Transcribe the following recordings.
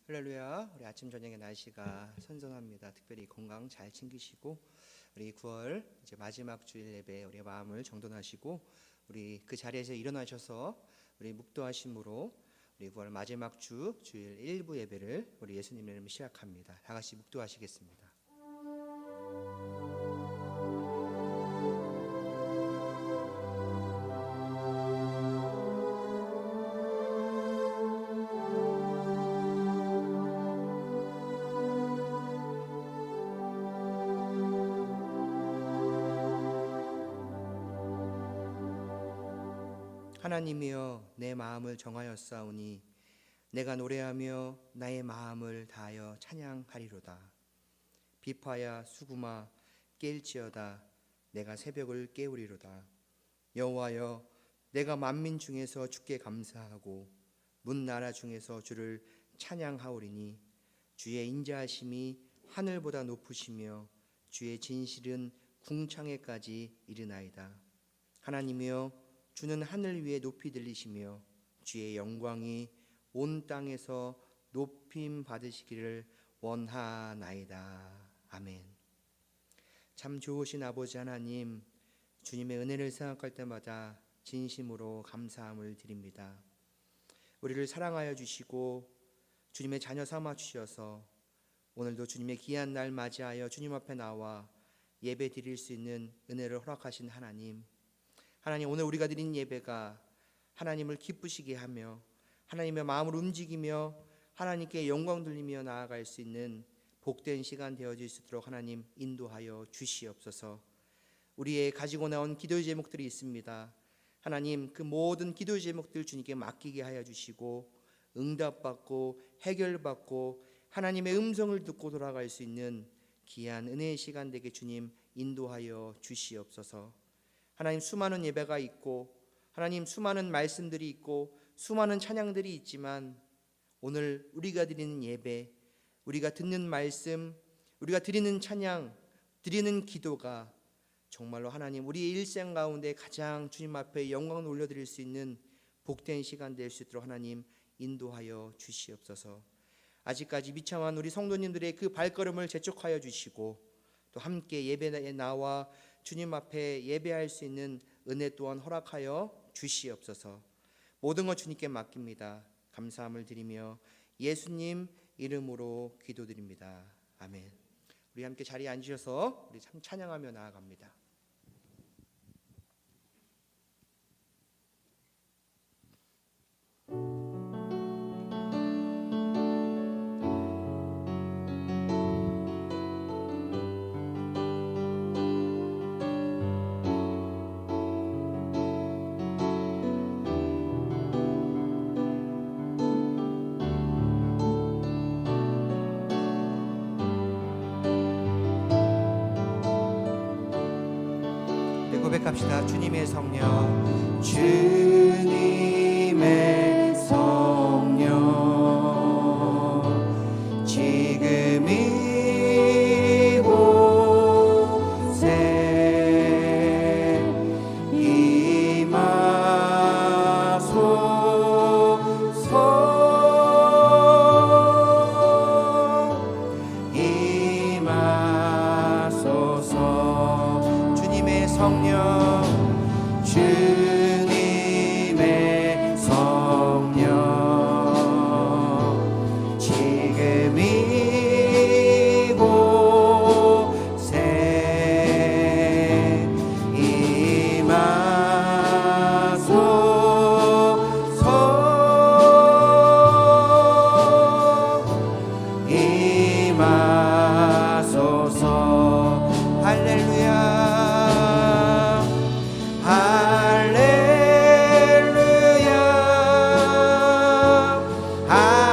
할렐루야. 우리 아침 저녁의 날씨가 선선합니다. 특별히 건강 잘 챙기시고 우리 9월 이제 마지막 주일 예배 우리 마음을 정돈하시고 우리 그 자리에서 일어나셔서 우리 묵도하심으로 우리 9월 마지막 주일 1부 예배를 우리 예수님 이름으로 시작합니다. 다 같이 묵도하시겠습니다. 하나님이여 내 마음을 정하였사오니 내가 노래하며 나의 마음을 다하여 찬양하리로다. 비파야 수구마 깰지어다 내가 새벽을 깨우리로다. 여호와여 내가 만민 중에서 주께 감사하고 문 나라 중에서 주를 찬양하오리니 주의 인자하심이 하늘보다 높으시며 주의 진실은 궁창에까지 이르나이다. 하나님이여 주는 하늘 위에 높이 들리시며 주의 영광이 온 땅에서 높임 받으시기를 원하나이다. 아멘. 참 좋으신 아버지 하나님, 주님의 은혜를 생각할 때마다 진심으로 감사함을 드립니다. 우리를 사랑하여 주시고 주님의 자녀 삼아 주셔서 오늘도 주님의 귀한 날 맞이하여 주님 앞에 나와 예배 드릴 수 있는 은혜를 허락하신 하나님, 오늘 우리가 드린 예배가 하나님을 기쁘시게 하며 하나님의 마음을 움직이며 하나님께 영광 돌리며 나아갈 수 있는 복된 시간 되어질 수 있도록 하나님 인도하여 주시옵소서. 우리의 가지고 나온 기도의 제목들이 있습니다. 하나님 그 모든 기도의 제목들 주님께 맡기게 하여 주시고 응답받고 해결받고 하나님의 음성을 듣고 돌아갈 수 있는 귀한 은혜의 시간 되게 주님 인도하여 주시옵소서. 하나님 수많은 예배가 있고 하나님 수많은 말씀들이 있고 수많은 찬양들이 있지만 오늘 우리가 드리는 예배, 우리가 듣는 말씀, 우리가 드리는 찬양, 드리는 기도가 정말로 하나님 우리의 일생 가운데 가장 주님 앞에 영광을 올려드릴 수 있는 복된 시간 될 수 있도록 하나님 인도하여 주시옵소서. 아직까지 비참한 우리 성도님들의 그 발걸음을 재촉하여 주시고 또 함께 예배에 나와 주님 앞에 예배할 수 있는 은혜 또한 허락하여 주시옵소서. 모든 것 주님께 맡깁니다. 감사함을 드리며 예수님 이름으로 기도드립니다. 아멘. 우리 함께 자리에 앉으셔서 우리 찬양하며 나아갑니다. 고백합시다. 주님의 성령, 주님의 성령, 지금 이곳에 임하소서. 주님의 성령, 주님의 성령, 지금 이곳에 임하소서. 할렐루야, 할렐루야, 할렐루야,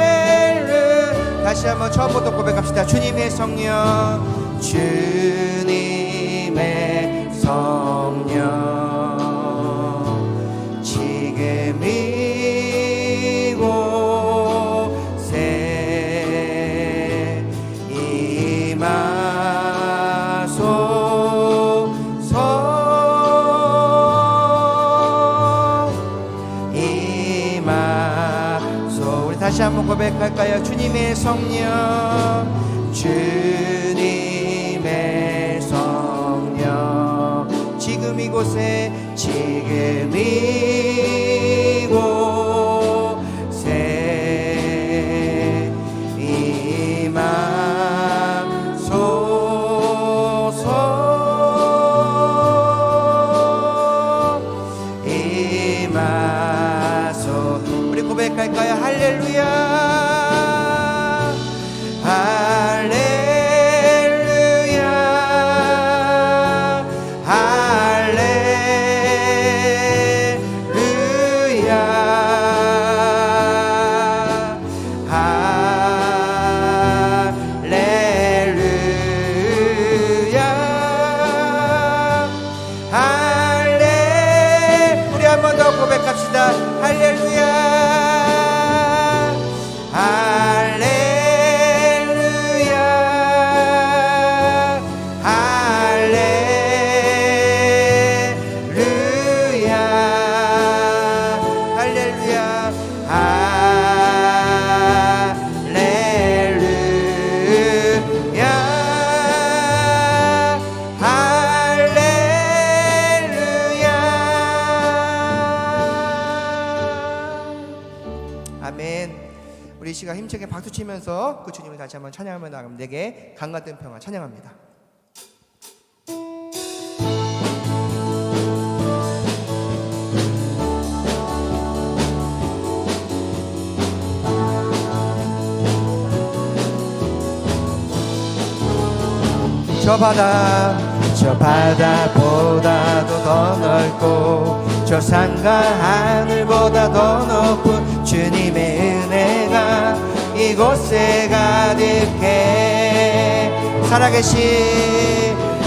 할렐루야. 다시 한번 처음부터 고백합시다. 주님의 성령, 주님의 성령, 지금 이곳 다시 한번 고백할까요? 주님의 성령, 주님의 성령, 지금 이곳에, 지금 이곳에 임하소서. 임하소. 우리 고백할까요? 할렐루야, 할렐루야, 할렐루야, 할렐루야, 할렐. 우리 한 번 더 고백합시다. 할렐루야, 아멘. 우리 이 시간 힘차게 박수 치면서 그 주님을 다시 한번 찬양하며 나가면 내게 강같은 평화 찬양합니다. 저 바다보다도 더 넓고 저 산과 하늘보다 더 높은 주님의 은혜가 이곳에 가득해.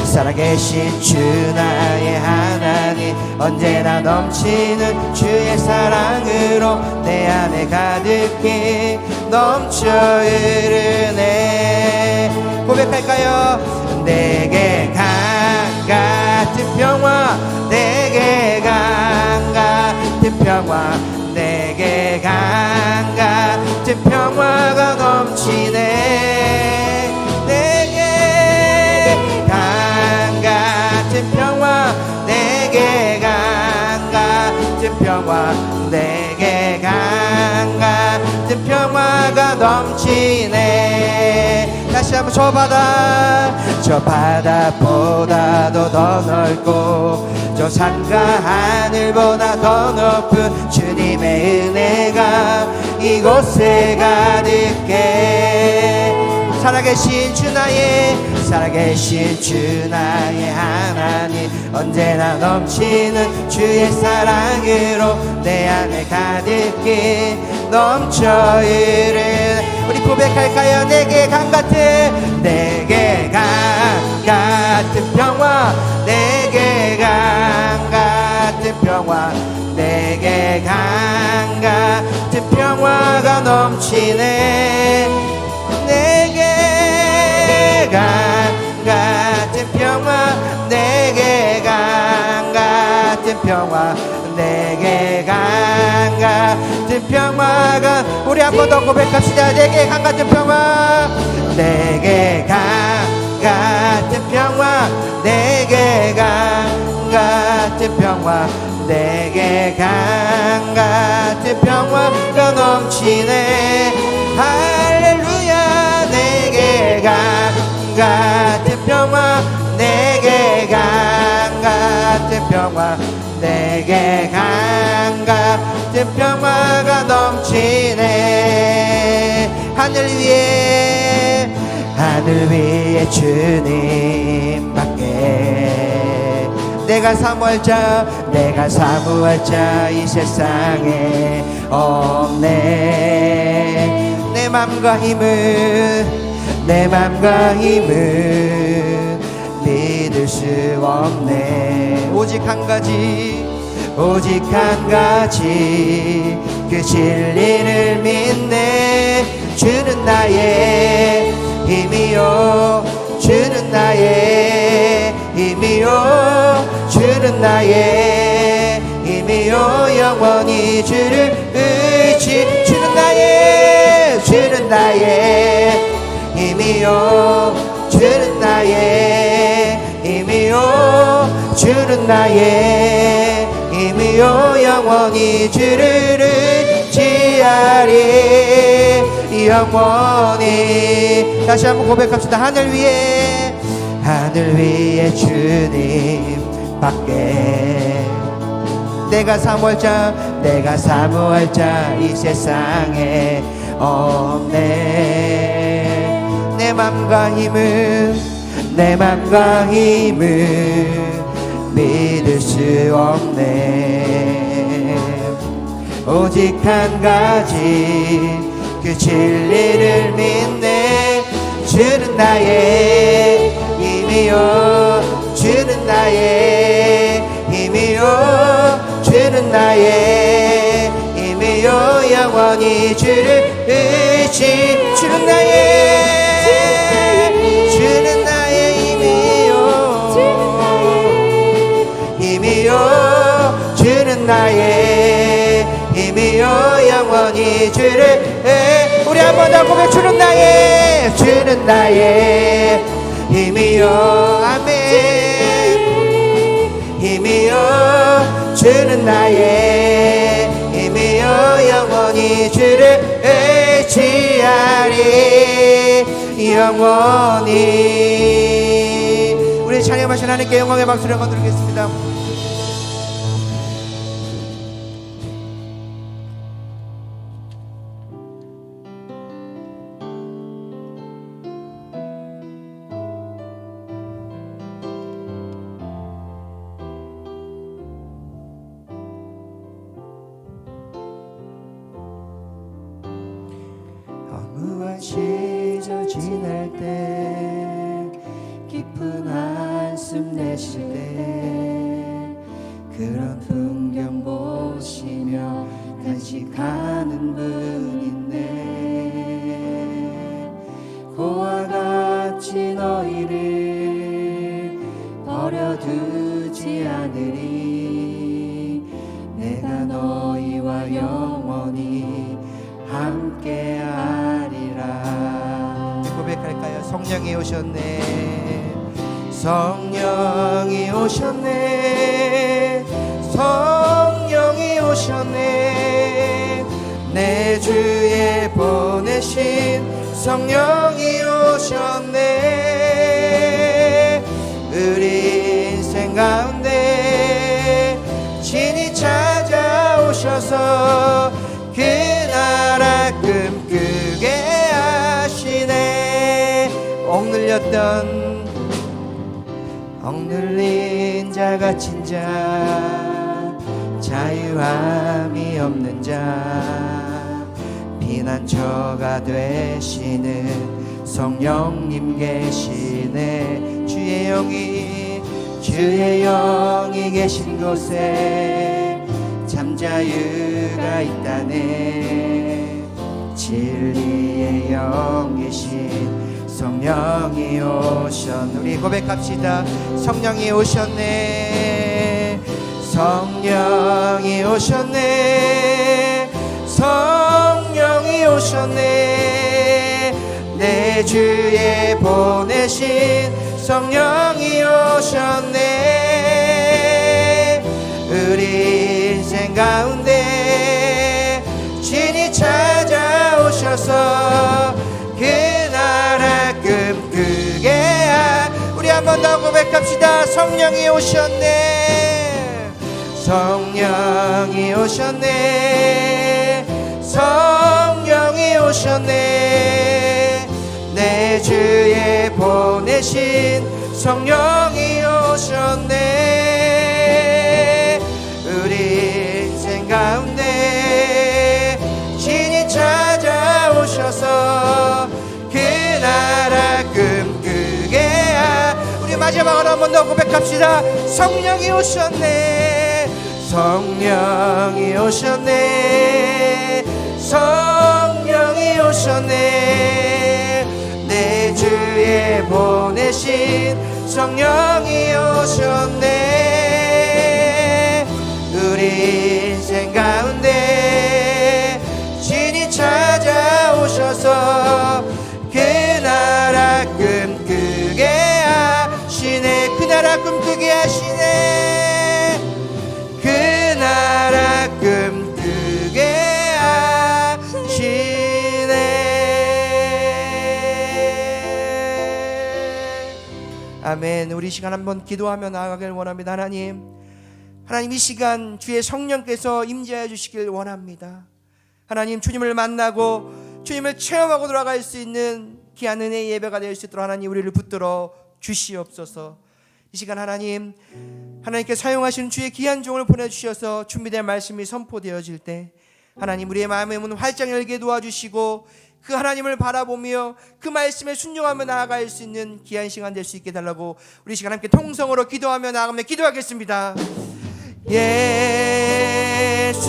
살아계신 주 나의 하나님, 언제나 넘치는 주의 사랑으로 내 안에 가득히 넘쳐 흐르네. 고백할까요? 내게 강같은 평화, 내게 강같은 평화, 내게 강같은 평화가 넘치네. 내게 강같은 평화, 내게 강같은 평화, 내게 강같은 평화가 넘치네. 다시 한번 저 바다보다도 더 넓고 저 산과 하늘보다 더 높은 주님의 은혜가 이곳에 가득해. 살아계신 주 나의 하나님, 언제나 넘치는 주의 사랑으로 내 안에 가득히 넘쳐 흐르는. 우리 고백할까요? 내게 강같은 평화, 내게 강같은 평화, 내게 강같은 평화가 넘치네. 내게 강같은 평화, 내게 강같은 평화, 내게 강같은 평화가. 우리 한 번 더 고백합시다. 내게 강같은 평화, 내게 강같은 평화, 내게 강같은 평화, 내게 강같은 평화가 넘치네. 할렐루야. 내게 강같은 평화, 내게 강같은 평화, 내게 강같은 평화가 넘치네. 하늘 위에 주님밖에 내가 사모할 자 이 세상에 없네. 내 맘과 힘은 믿을 수 없네. 오직 한 가지 그 진리를 믿네. 주는 나의 힘이요, 주는 나의 힘이요, 주는 나의 힘이요, 영원히 주를 의지. 주는 나의 주는 나의 힘이요 주는 나의 힘이요 주는 나의 힘이요 영원히 주를 의지하리 영원히. 다시 한번 고백합시다. 하늘 위에 주님 밖에 내가 사모할 자 이 세상에 없네. 내 맘과 힘은 믿을 수 없네. 오직 한 가지 그 진리를 믿네. 주는 나의 힘이요 주는 나의 힘이요 주는 나의 힘이요 영원히 주를 의지. 주는 나의 힘이요 주는 나의 힘이요 영원히 주를 우리 한 번 더 고백. 주는 나의 힘이요 아멘 힘이요 주는 나의 힘이요 영원히 주를 의지하리 영원히. 우리 찬양하신 하나님께 영광의 박수를 한번 드리겠습니다. 허무한 시절 지날 때 깊은 한숨 내쉴 때 그런 풍경 보시며 간직하는 분 있네. 고와 같이 너희를 버려두지 않으리. 내가 너희와 영원히 함께하리라. 고백할까요? 성령이 오셨네. 성령이 오셨네. 성령이 오셨네. 내 주에 보내신 성령이 오셨네. 우리 인생 가운데 진히 찾아오셔서 그 나라 꿈꾸게 하시네. 억눌린 자 갇힌 자 자유함이 없는 자 피난처가 되시는 성령님 계시네. 주의 영이 계신 곳에 잠자유가 있다네. 진리의 영이신 성령이 오셨네. 우리 고백합시다. 성령이 오셨네. 성령이 오셨네. 성령이 오셨네. 내 주에 보내신 성령이 오셨네. 우리 인생 가운데 진히 찾아오셔서 그 나라 꿈꾸게 우리 한 번 더 고백합시다. 성령이 오셨네. 성령이 오셨네. 성령이 오셨네. 내 주에 보내신 성령이 오셨네. 우리 인생 가운데 진히 찾아오셔서 그 나라 꿈꾸게 우리 마지막으로 한 번 더 고백합시다. 성령이 오셨네. 성령이 오셨네. 성령이 오셨네. 내 주에 보내신 성령이 오셨네. 우리 인생 가운데 진히 찾아오셔서 나라 꿈꾸게 하시네. 그 나라 꿈꾸게 하시네. 아멘. 우리 시간 한번 기도하며 나아가길 원합니다. 하나님 이 시간 주의 성령께서 임재하여 주시길 원합니다. 하나님, 주님을 만나고 주님을 체험하고 돌아갈 수 있는 귀한 은혜의 예배가 될 수 있도록 하나님 우리를 붙들어 주시옵소서. 이 시간 하나님께 사용하시는 주의 귀한 종을 보내주셔서 준비된 말씀이 선포되어질 때 하나님 우리의 마음의 문 활짝 열게 도와주시고 그 하나님을 바라보며 그 말씀에 순종하며 나아갈 수 있는 귀한 시간 될 수 있게 달라고 우리 시간 함께 통성으로 기도하며 나아가며 기도하겠습니다. 예수는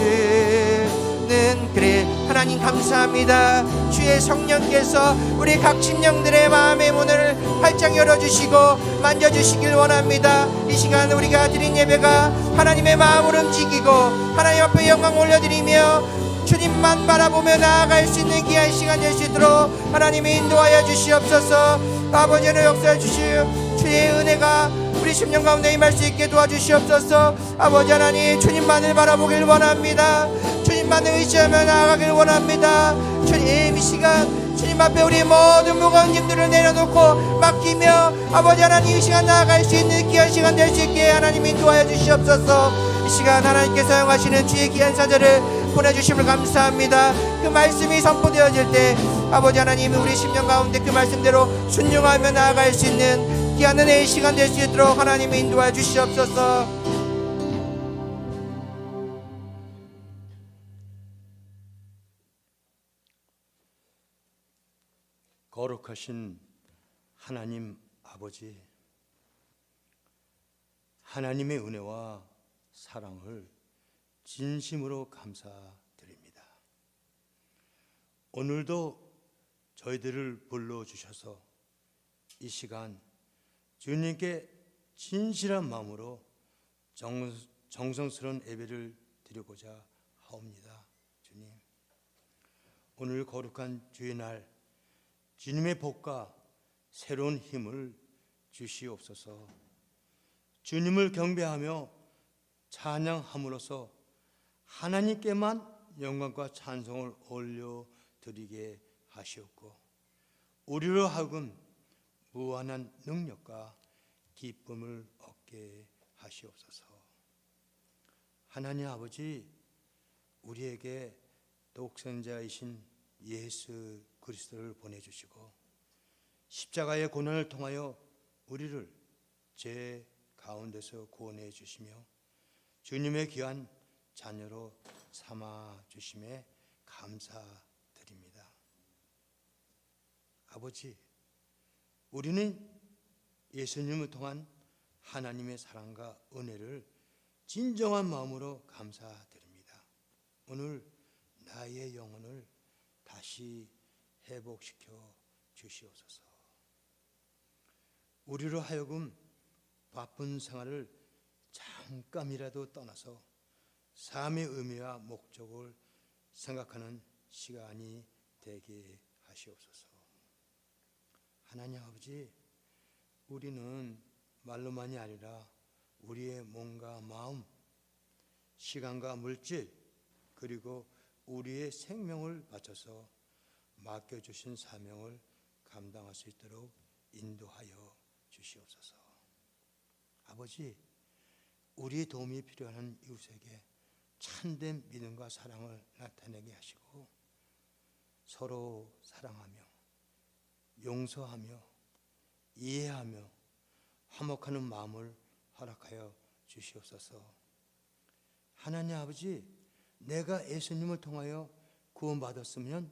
그래. 하나님 감사합니다. 주의 성령께서 우리 각 심령들의 마음의 문을 활짝 열어주시고 만져주시길 원합니다. 이 시간 우리가 드린 예배가 하나님의 마음을 움직이고 하나님 앞에 영광 올려드리며 주님만 바라보며 나아갈 수 있는 귀한 시간 될 수 있도록 하나님이 인도하여 주시옵소서. 아버지는 역사해 주시오. 주의 은혜가 우리 심령 가운데 임할 수 있게 도와주시옵소서. 아버지 하나님, 주님만을 바라보길 원합니다. 주님만을 의지하며 나아가길 원합니다. 주님, 이 시간 주님 앞에 우리 모든 무거운 짐들을 내려놓고 맡기며 아버지 하나님 이 시간 나아갈 수 있는 귀한 시간 될 수 있게 하나님 인도하여 주시옵소서. 이 시간 하나님께 사용하시는 주의 귀한 사절을 보내주심을 감사합니다. 그 말씀이 선포되어질 때 아버지 하나님 우리 심령 가운데 그 말씀대로 순종하며 나아갈 수 있는 귀한 은혜의 시간 될 수 있도록 하나님이 인도하여 주시옵소서. 거룩하신 하나님 아버지, 하나님의 은혜와 사랑을 진심으로 감사드립니다. 오늘도 저희들을 불러주셔서 이 시간 주님께 진실한 마음으로 정성스러운 예배를 드리고자 하옵니다. 주님, 오늘 거룩한 주의 날 주님의 복과 새로운 힘을 주시옵소서. 주님을 경배하며 찬양함으로써 하나님께만 영광과 찬송을 올려드리게 하시옵고 우리로 하여금 무한한 능력과 기쁨을 얻게 하시옵소서. 하나님 아버지, 우리에게 독생자이신 예수 그리스도를 보내주시고 십자가의 고난을 통하여 우리를 죄 가운데서 구원해 주시며 주님의 귀한 자녀로 삼아 주심에 감사드립니다. 아버지, 우리는 예수님을 통한 하나님의 사랑과 은혜를 진정한 마음으로 감사드립니다. 오늘 나의 영혼을 다시 회복시켜 주시옵소서. 우리로 하여금 바쁜 생활을 잠깐이라도 떠나서 삶의 의미와 목적을 생각하는 시간이 되게 하시옵소서. 하나님 아버지, 우리는 말로만이 아니라 우리의 몸과 마음, 시간과 물질, 그리고 우리의 생명을 바쳐서 맡겨주신 사명을 감당할 수 있도록 인도하여 주시옵소서. 아버지, 우리의 도움이 필요한 이웃에게 참된 믿음과 사랑을 나타내게 하시고 서로 사랑하며 용서하며 이해하며 화목하는 마음을 허락하여 주시옵소서. 하나님 아버지, 내가 예수님을 통하여 구원받았으면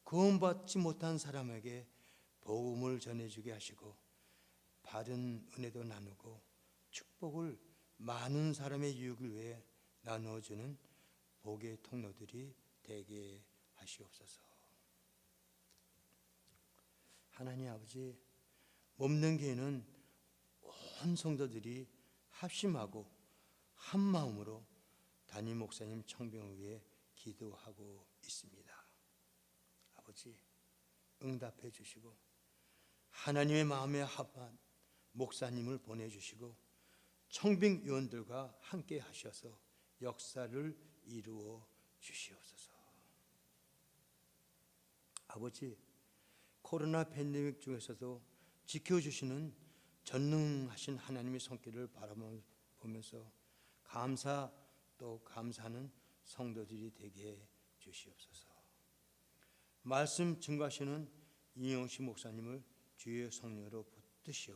구원받지 못한 사람에게 복음을 전해주게 하시고 받은 은혜도 나누고 축복을 많은 사람의 유익을 위해 나누어주는 복의 통로들이 되게 하시옵소서. 하나님 아버지, 몸된 교회는 온 성도들이 합심하고 한 마음으로 담임 목사님 청병을 위해 기도하고 있습니다. 아버지, 응답해 주시고 하나님의 마음에 합한 목사님을 보내주시고 청빙위원들과 함께 하셔서 역사를 이루어 주시옵소서. 아버지, 코로나 팬데믹 중에서도 지켜주시는 전능하신 하나님의 손길을 바라보면서 감사 또 감사하는 성도들이 되게 해 주시옵소서. 말씀 증거하시는 이영식 목사님을 주의 성령으로 붙드시어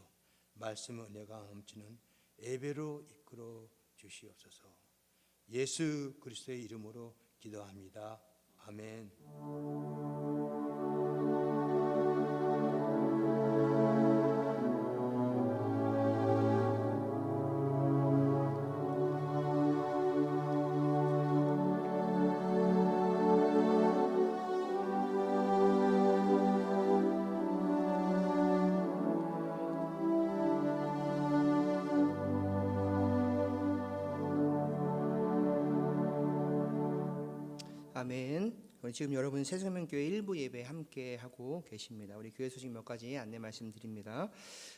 말씀의 은혜가 넘치는 예배로 이끌어 주시옵소서. 예수 그리스도의 이름으로 기도합니다. 아멘. 아멘. 지금 여러분 새생명교회 일부 예배 함께 하고 계십니다. 우리 교회 소식 몇 가지 안내 말씀드립니다.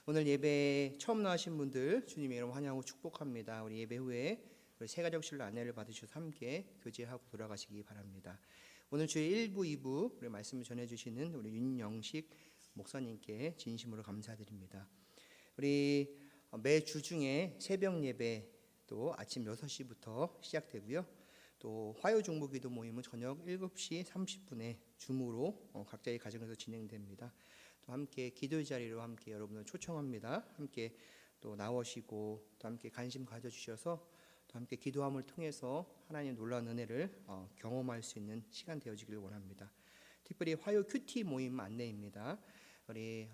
오늘 예배 처음 나오신 분들 주님의 이름 환영하고 축복합니다. 우리 예배 후에 새 가족실로 안내를 받으셔서 함께 교제하고 돌아가시기 바랍니다. 오늘 주의 1부, 2부 우리 말씀을 전해주시는 우리 윤영식 목사님께 진심으로 감사드립니다. 우리 매주 중에 새벽 예배 또 아침 6시부터 시작되고요. 또 화요 중보 기도 모임은 저녁 7시 30분에 줌으로 각자의 가정에서 진행됩니다. 또 함께 기도의 자리로 함께 여러분을 초청합니다. 함께 또 나오시고 또 함께 관심 가져주셔서 또 함께 기도함을 통해서 하나님 놀라운 은혜를 경험할 수 있는 시간 되어지기를 원합니다. 특별히 화요 큐티 모임 안내입니다. 우리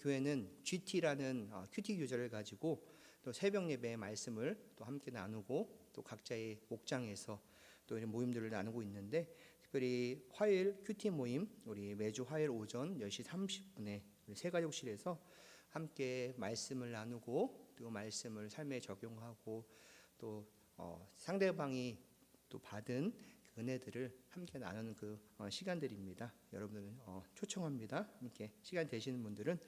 교회는 GT라는 큐티 교재를 가지고 또 새벽 예배의 말씀을 또 함께 나누고 또 각자의 목장에서 또 이런 모임들을 나누고 있는데, 특별히 화요일 큐티 모임 우리 매주 화요일 오전 10시 30분에 우리 새가족실에서 함께 말씀을 나누고 또 말씀을 삶에 적용하고 또 상대방이 또 받은 그 은혜들을 함께 나누는 그 시간들입니다. 여러분들 초청합니다. 함께 시간 되시는 분들은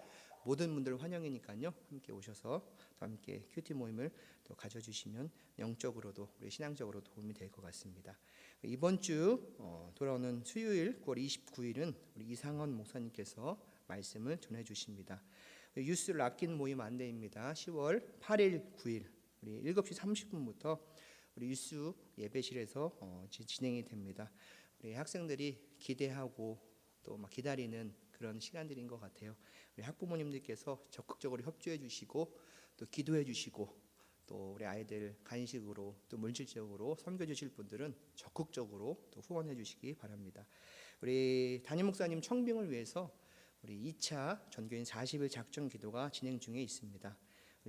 모든 분들 환영이니까요. 함께 오셔서 또 함께 큐티 모임을 또 가져주시면 영적으로도 우리 신앙적으로 도움이 될 것 같습니다. 이번 주 돌아오는 수요일 9월 29일은 우리 이상헌 목사님께서 말씀을 전해주십니다. 유스를 아낀 모임 안내입니다. 10월 8일, 9일 우리 7시 30분부터 우리 유스 예배실에서 진행이 됩니다. 우리 학생들이 기대하고 또 막 기다리는 그런 시간들인 것 같아요. 우리 학부모님들께서 적극적으로 협조해 주시고 또 기도해 주시고 또 우리 아이들 간식으로 또 물질적으로 섬겨 주실 분들은 적극적으로 또 후원해 주시기 바랍니다. 우리 담임 목사님 청빙을 위해서 우리 2차 전교인 40일 작전 기도가 진행 중에 있습니다.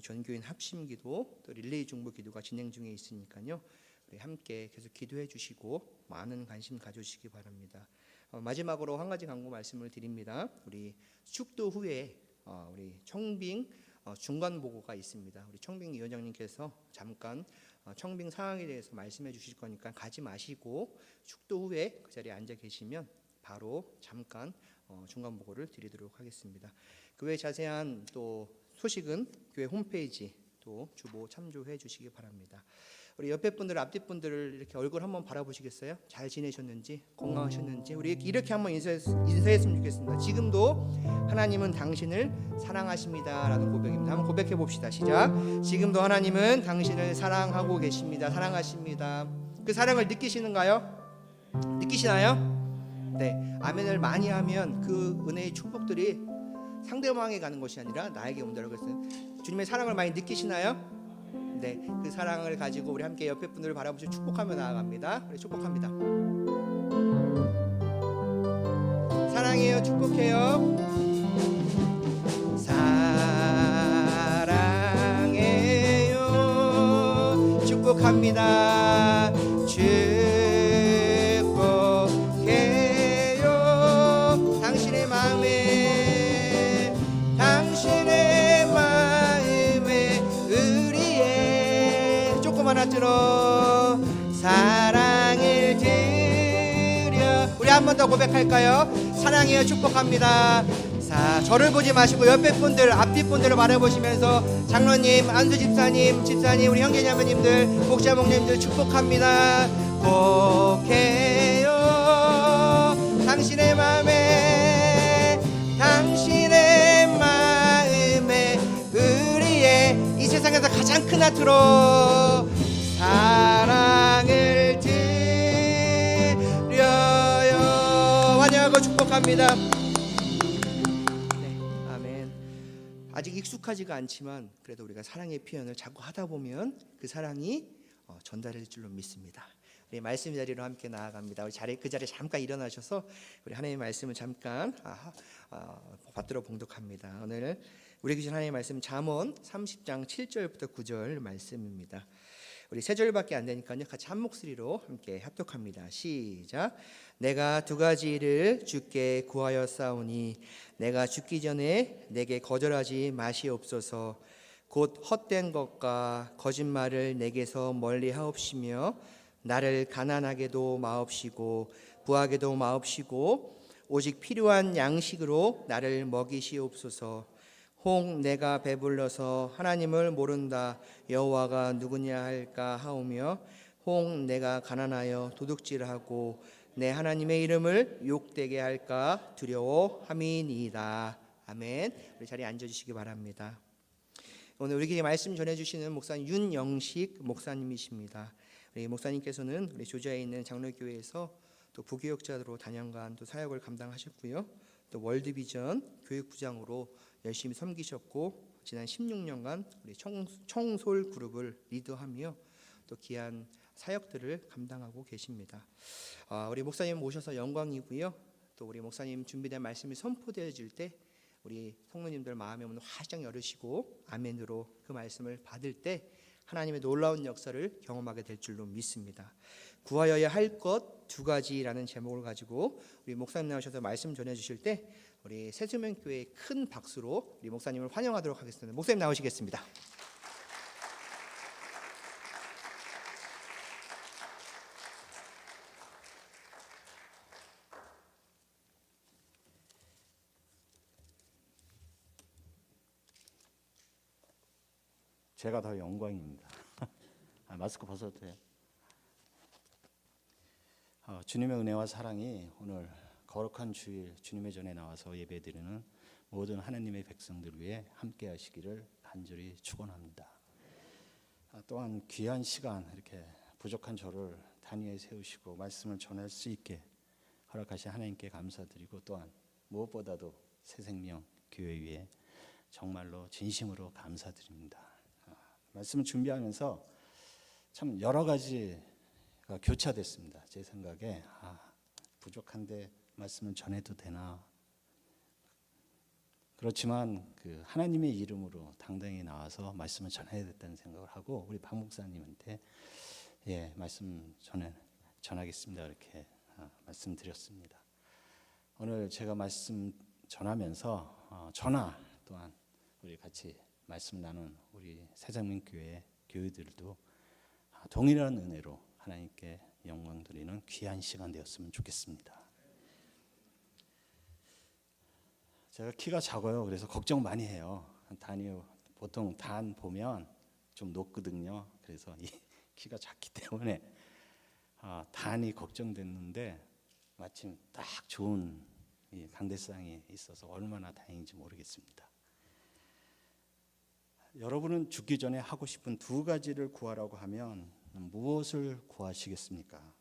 전교인 합심 기도 또 릴레이 중보 기도가 진행 중에 있으니까요. 우리 함께 계속 기도해 주시고 많은 관심 가져주시기 바랍니다. 마지막으로 한 가지 광고 말씀을 드립니다. 우리 축도 후에 우리 청빙 중간 보고가 있습니다. 우리 청빙 위원장님께서 잠깐 청빙 상황에 대해서 말씀해 주실 거니까 가지 마시고 축도 후에 그 자리에 앉아 계시면 바로 잠깐 중간 보고를 드리도록 하겠습니다. 그 외 자세한 또 소식은 교회 홈페이지 또 주보 참조해 주시기 바랍니다. 우리 옆에 분들, 앞뒤 분들을 이렇게 얼굴 한번 바라보시겠어요? 잘 지내셨는지, 건강하셨는지 우리 이렇게 한번 인사했으면 좋겠습니다. 지금도 하나님은 당신을 사랑하십니다라는 고백입니다. 한번 고백해 봅시다. 시작. 지금도 하나님은 당신을 사랑하고 계십니다. 사랑하십니다. 그 사랑을 느끼시는가요? 느끼시나요? 네. 아멘을 많이 하면 그 은혜의 축복들이 상대방에게 가는 것이 아니라 나에게 온다고 했어요. 주님의 사랑을 많이 느끼시나요? 네, 그 사랑을 가지고 우리 함께 옆에 분들을 바라보시고 축복하며 나아갑니다. 우리 축복합니다. 사랑해요, 축복해요. 사랑해요, 축복합니다. 축복해요. 당신의 마음에 의리에 조그만 하트로 사랑을 드려. 우리 한 번 더 고백할까요? 사랑해요, 축복합니다. 자, 저를 보지 마시고 옆에 분들, 앞뒤 분들을 바라보시면서 장로님, 안수 집사님, 우리 형제자매님들, 목자 목님들 축복합니다. 복해요. 당신의 마음에 우리의 이 세상에서 가장 큰 하트로 사랑을 드려요. 환영하고 축복합니다. 아직 익숙하지가 않지만 그래도 우리가 사랑의 표현을 자꾸 하다 보면 그 사랑이 전달될 줄로 믿습니다. 우리 말씀 자리로 함께 나아갑니다. 우리 그 자리에 잠깐 일어나셔서 우리 하나님의 말씀을 잠깐 받들어 봉독합니다. 오늘 우리 귀신 하나님의 말씀 잠언 30장 7절부터 9절 말씀입니다. 우리 세 절밖에 안 되니까요. 같이 한 목소리로 함께 합독합니다. 시작. 내가 두 가지를 주께 구하였사오니 내가 죽기 전에 내게 거절하지 마시옵소서. 곧 헛된 것과 거짓말을 내게서 멀리 하옵시며 나를 가난하게도 마옵시고 부하게도 마옵시고 오직 필요한 양식으로 나를 먹이시옵소서. 혹 내가 배불러서 하나님을 모른다 여호와가 누구냐 할까 하오며 혹 내가 가난하여 도둑질하고 내 하나님의 이름을 욕되게 할까 두려워함이니이다. 아멘. 우리 자리에 앉아주시기 바랍니다. 오늘 우리에게 말씀 전해주시는 목사님 윤영식 목사님이십니다. 우리 목사님께서는 우리 조지아에 있는 장로교회에서 또 부교역자로 단연간 또 사역을 감당하셨고요. 또 월드비전 교육부장으로 열심히 섬기셨고 지난 16년간 우리 청솔 그룹을 리드하며 또 귀한 사역들을 감당하고 계십니다. 우리 목사님 모셔서 영광이고요. 또 우리 목사님 준비된 말씀이 선포되어질 때 우리 성도님들 마음의 문을 활짝 열으시고 아멘으로 그 말씀을 받을 때 하나님의 놀라운 역사를 경험하게 될 줄로 믿습니다. 구하여야 할 것 두 가지라는 제목을 가지고 우리 목사님 나오셔서 말씀 전해주실 때 우리 새수면교회 큰 박수로 우리 목사님을 환영하도록 하겠습니다. 목사님 나오시겠습니다. 제가 더 영광입니다. 마스크 벗어도 돼요? 주님의 은혜와 사랑이 오늘 거룩한 주일 주님의 전에 나와서 예배드리는 모든 하나님의 백성들 위해 함께 하시기를 간절히 축원합니다. 또한 귀한 시간 이렇게 부족한 저를 단위에 세우시고 말씀을 전할 수 있게 허락하신 하나님께 감사드리고 또한 무엇보다도 새생명 교회 위에 정말로 진심으로 감사드립니다. 말씀을 준비하면서 참 여러 가지가 교차됐습니다. 제 생각에 부족한데 말씀을 전해도 되나? 그렇지만 그 하나님의 이름으로 당당히 나와서 말씀을 전해야 됐다는 생각을 하고 우리 박 목사님한테 말씀 전하겠습니다. 이렇게 말씀드렸습니다. 오늘 제가 말씀 전하면서 저나 또한 우리 같이 말씀 나눈 우리 새장민교회 교회들도 동일한 은혜로 하나님께 영광 드리는 귀한 시간 되었으면 좋겠습니다. 제가 키가 작아요. 그래서 걱정 많이 해요. 보통 단 보면 좀 높거든요. 그래서 이 키가 작기 때문에 단이 걱정됐는데 마침 딱 좋은 이 강대상이 있어서 얼마나 다행인지 모르겠습니다. 여러분은 죽기 전에 하고 싶은 두 가지를 구하라고 하면 무엇을 구하시겠습니까?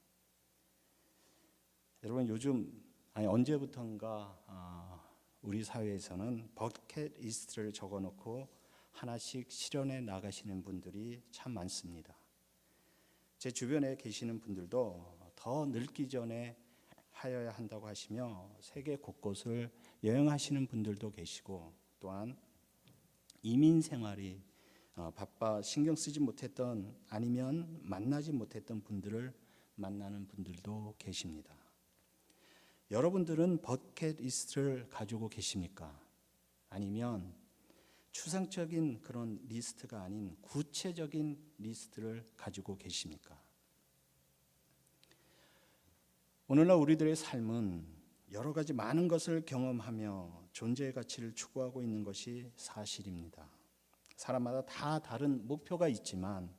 여러분 언제부턴가 우리 사회에서는 버킷리스트를 적어놓고 하나씩 실현해 나가시는 분들이 참 많습니다. 제 주변에 계시는 분들도 더 늙기 전에 하여야 한다고 하시며 세계 곳곳을 여행하시는 분들도 계시고 또한 이민 생활이 바빠 신경 쓰지 못했던 아니면 만나지 못했던 분들을 만나는 분들도 계십니다. 여러분들은 버킷리스트를 가지고 계십니까? 아니면 추상적인 그런 리스트가 아닌 구체적인 리스트를 가지고 계십니까? 오늘날 우리들의 삶은 여러 가지 많은 것을 경험하며 존재의 가치를 추구하고 있는 것이 사실입니다. 사람마다 다 다른 목표가 있지만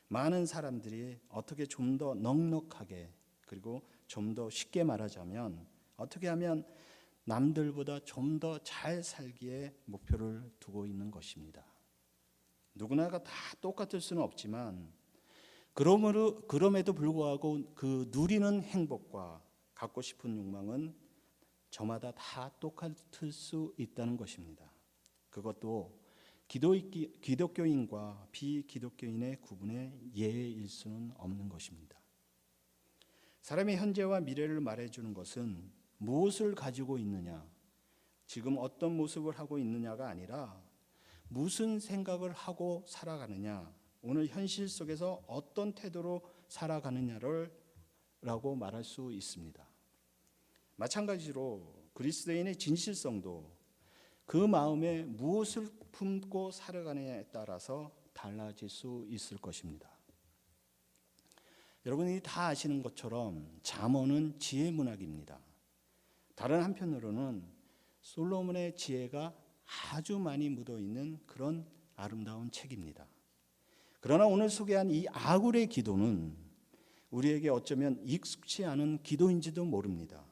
많은 사람들이 어떻게 좀 더 넉넉하게, 그리고 좀 더 쉽게 말하자면 어떻게 하면 남들보다 좀 더 잘 살기에 목표를 두고 있는 것입니다. 누구나가 다 똑같을 수는 없지만 그럼에도 불구하고 그 누리는 행복과 갖고 싶은 욕망은 저마다 다 똑같을 수 있다는 것입니다. 그것도 기독교인과 비기독교인의 구분의 예일 수는 없는 것입니다. 사람의 현재와 미래를 말해주는 것은 무엇을 가지고 있느냐, 지금 어떤 모습을 하고 있느냐가 아니라 무슨 생각을 하고 살아가느냐, 오늘 현실 속에서 어떤 태도로 살아가느냐라고 말할 수 있습니다. 마찬가지로 그리스도인의 진실성도 그 마음에 무엇을 품고 살아가느냐에 따라서 달라질 수 있을 것입니다. 여러분이 다 아시는 것처럼 잠언은 지혜 문학입니다. 다른 한편으로는 솔로몬의 지혜가 아주 많이 묻어있는 그런 아름다운 책입니다. 그러나 오늘 소개한 이 아굴의 기도는 우리에게 어쩌면 익숙치 않은 기도인지도 모릅니다.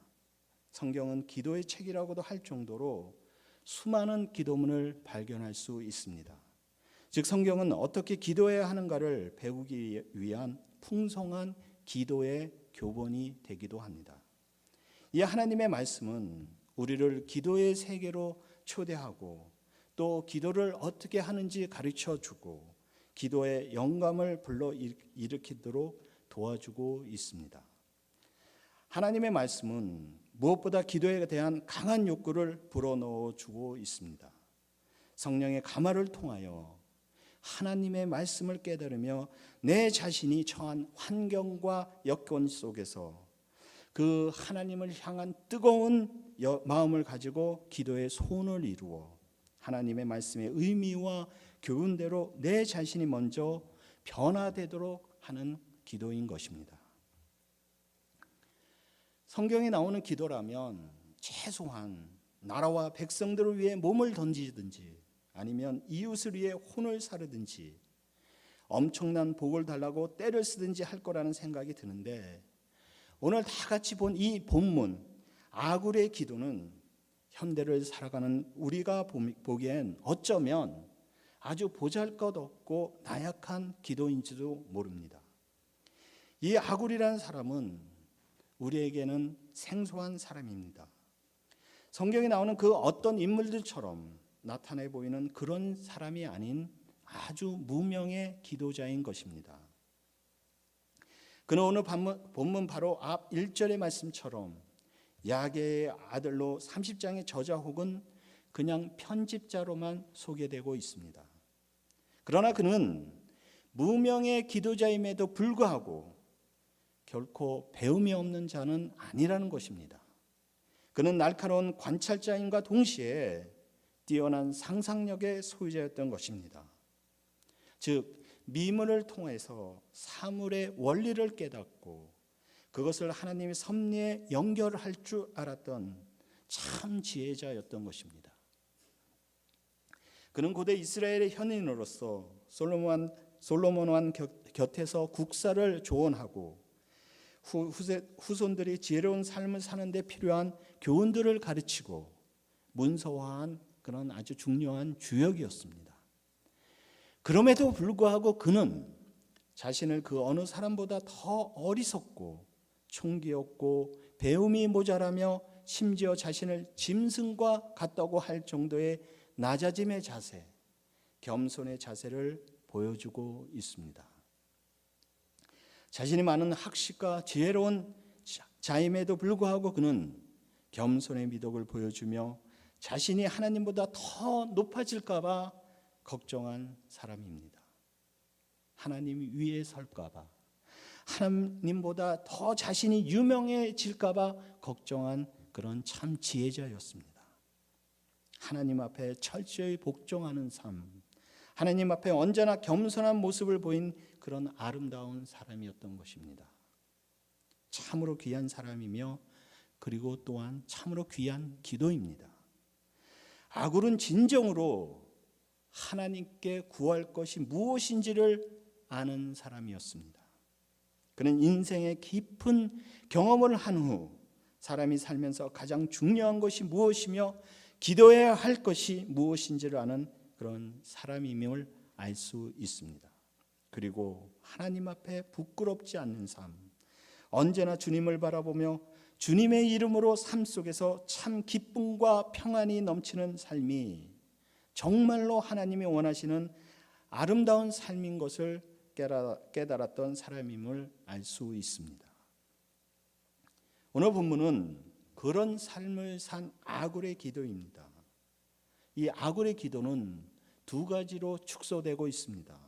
성경은 기도의 책이라고도 할 정도로 수많은 기도문을 발견할 수 있습니다. 즉 성경은 어떻게 기도해야 하는가를 배우기 위한 풍성한 기도의 교본이 되기도 합니다. 이 하나님의 말씀은 우리를 기도의 세계로 초대하고 또 기도를 어떻게 하는지 가르쳐주고 기도의 영감을 불러일으키도록 도와주고 있습니다. 하나님의 말씀은 무엇보다 기도에 대한 강한 욕구를 불어넣어주고 있습니다. 성령의 가마를 통하여 하나님의 말씀을 깨달으며 내 자신이 처한 환경과 여건 속에서 그 하나님을 향한 뜨거운 마음을 가지고 기도의 소원을 이루어 하나님의 말씀의 의미와 교훈대로 내 자신이 먼저 변화되도록 하는 기도인 것입니다. 성경에 나오는 기도라면 최소한 나라와 백성들을 위해 몸을 던지든지 아니면 이웃을 위해 혼을 사르든지 엄청난 복을 달라고 때를 쓰든지 할 거라는 생각이 드는데 오늘 다 같이 본 이 본문 아굴의 기도는 현대를 살아가는 우리가 보기엔 어쩌면 아주 보잘것없고 나약한 기도인지도 모릅니다. 이 아굴이라는 사람은 우리에게는 생소한 사람입니다. 성경에 나오는 그 어떤 인물들처럼 나타내 보이는 그런 사람이 아닌 아주 무명의 기도자인 것입니다. 그는 오늘 본문 바로 앞 1절의 말씀처럼 야게의 아들로 30장의 저자 혹은 그냥 편집자로만 소개되고 있습니다. 그러나 그는 무명의 기도자임에도 불구하고 결코 배움이 없는 자는 아니라는 것입니다. 그는 날카로운 관찰자임과 동시에 뛰어난 상상력의 소유자였던 것입니다. 즉 미문을 통해서 사물의 원리를 깨닫고 그것을 하나님의 섭리에 연결할 줄 알았던 참 지혜자였던 것입니다. 그는 고대 이스라엘의 현인으로서 솔로몬 왕 곁에서 국사를 조언하고 후손들이 지혜로운 삶을 사는 데 필요한 교훈들을 가르치고 문서화한 그런 아주 중요한 주역이었습니다. 그럼에도 불구하고 그는 자신을 그 어느 사람보다 더 어리석고 총기였고 배움이 모자라며 심지어 자신을 짐승과 같다고 할 정도의 낮아짐의 자세, 겸손의 자세를 보여주고 있습니다. 자신이 많은 학식과 지혜로운 자임에도 불구하고 그는 겸손의 미덕을 보여주며 자신이 하나님보다 더 높아질까 봐 걱정한 사람입니다. 하나님 위에 설까 봐, 하나님보다 더 자신이 유명해질까 봐 걱정한 그런 참 지혜자였습니다. 하나님 앞에 철저히 복종하는 삶, 하나님 앞에 언제나 겸손한 모습을 보인 그런 아름다운 사람이었던 것입니다. 참으로 귀한 사람이며 그리고 또한 참으로 귀한 기도입니다. 아굴은 진정으로 하나님께 구할 것이 무엇인지를 아는 사람이었습니다. 그는 인생의 깊은 경험을 한 후 사람이 살면서 가장 중요한 것이 무엇이며 기도해야 할 것이 무엇인지를 아는 그런 사람임을 알 수 있습니다. 그리고 하나님 앞에 부끄럽지 않는 삶, 언제나 주님을 바라보며 주님의 이름으로 삶 속에서 참 기쁨과 평안이 넘치는 삶이 정말로 하나님이 원하시는 아름다운 삶인 것을 깨달았던 사람임을 알 수 있습니다. 오늘 본문은 그런 삶을 산 아굴의 기도입니다. 이 아굴의 기도는 두 가지로 축소되고 있습니다.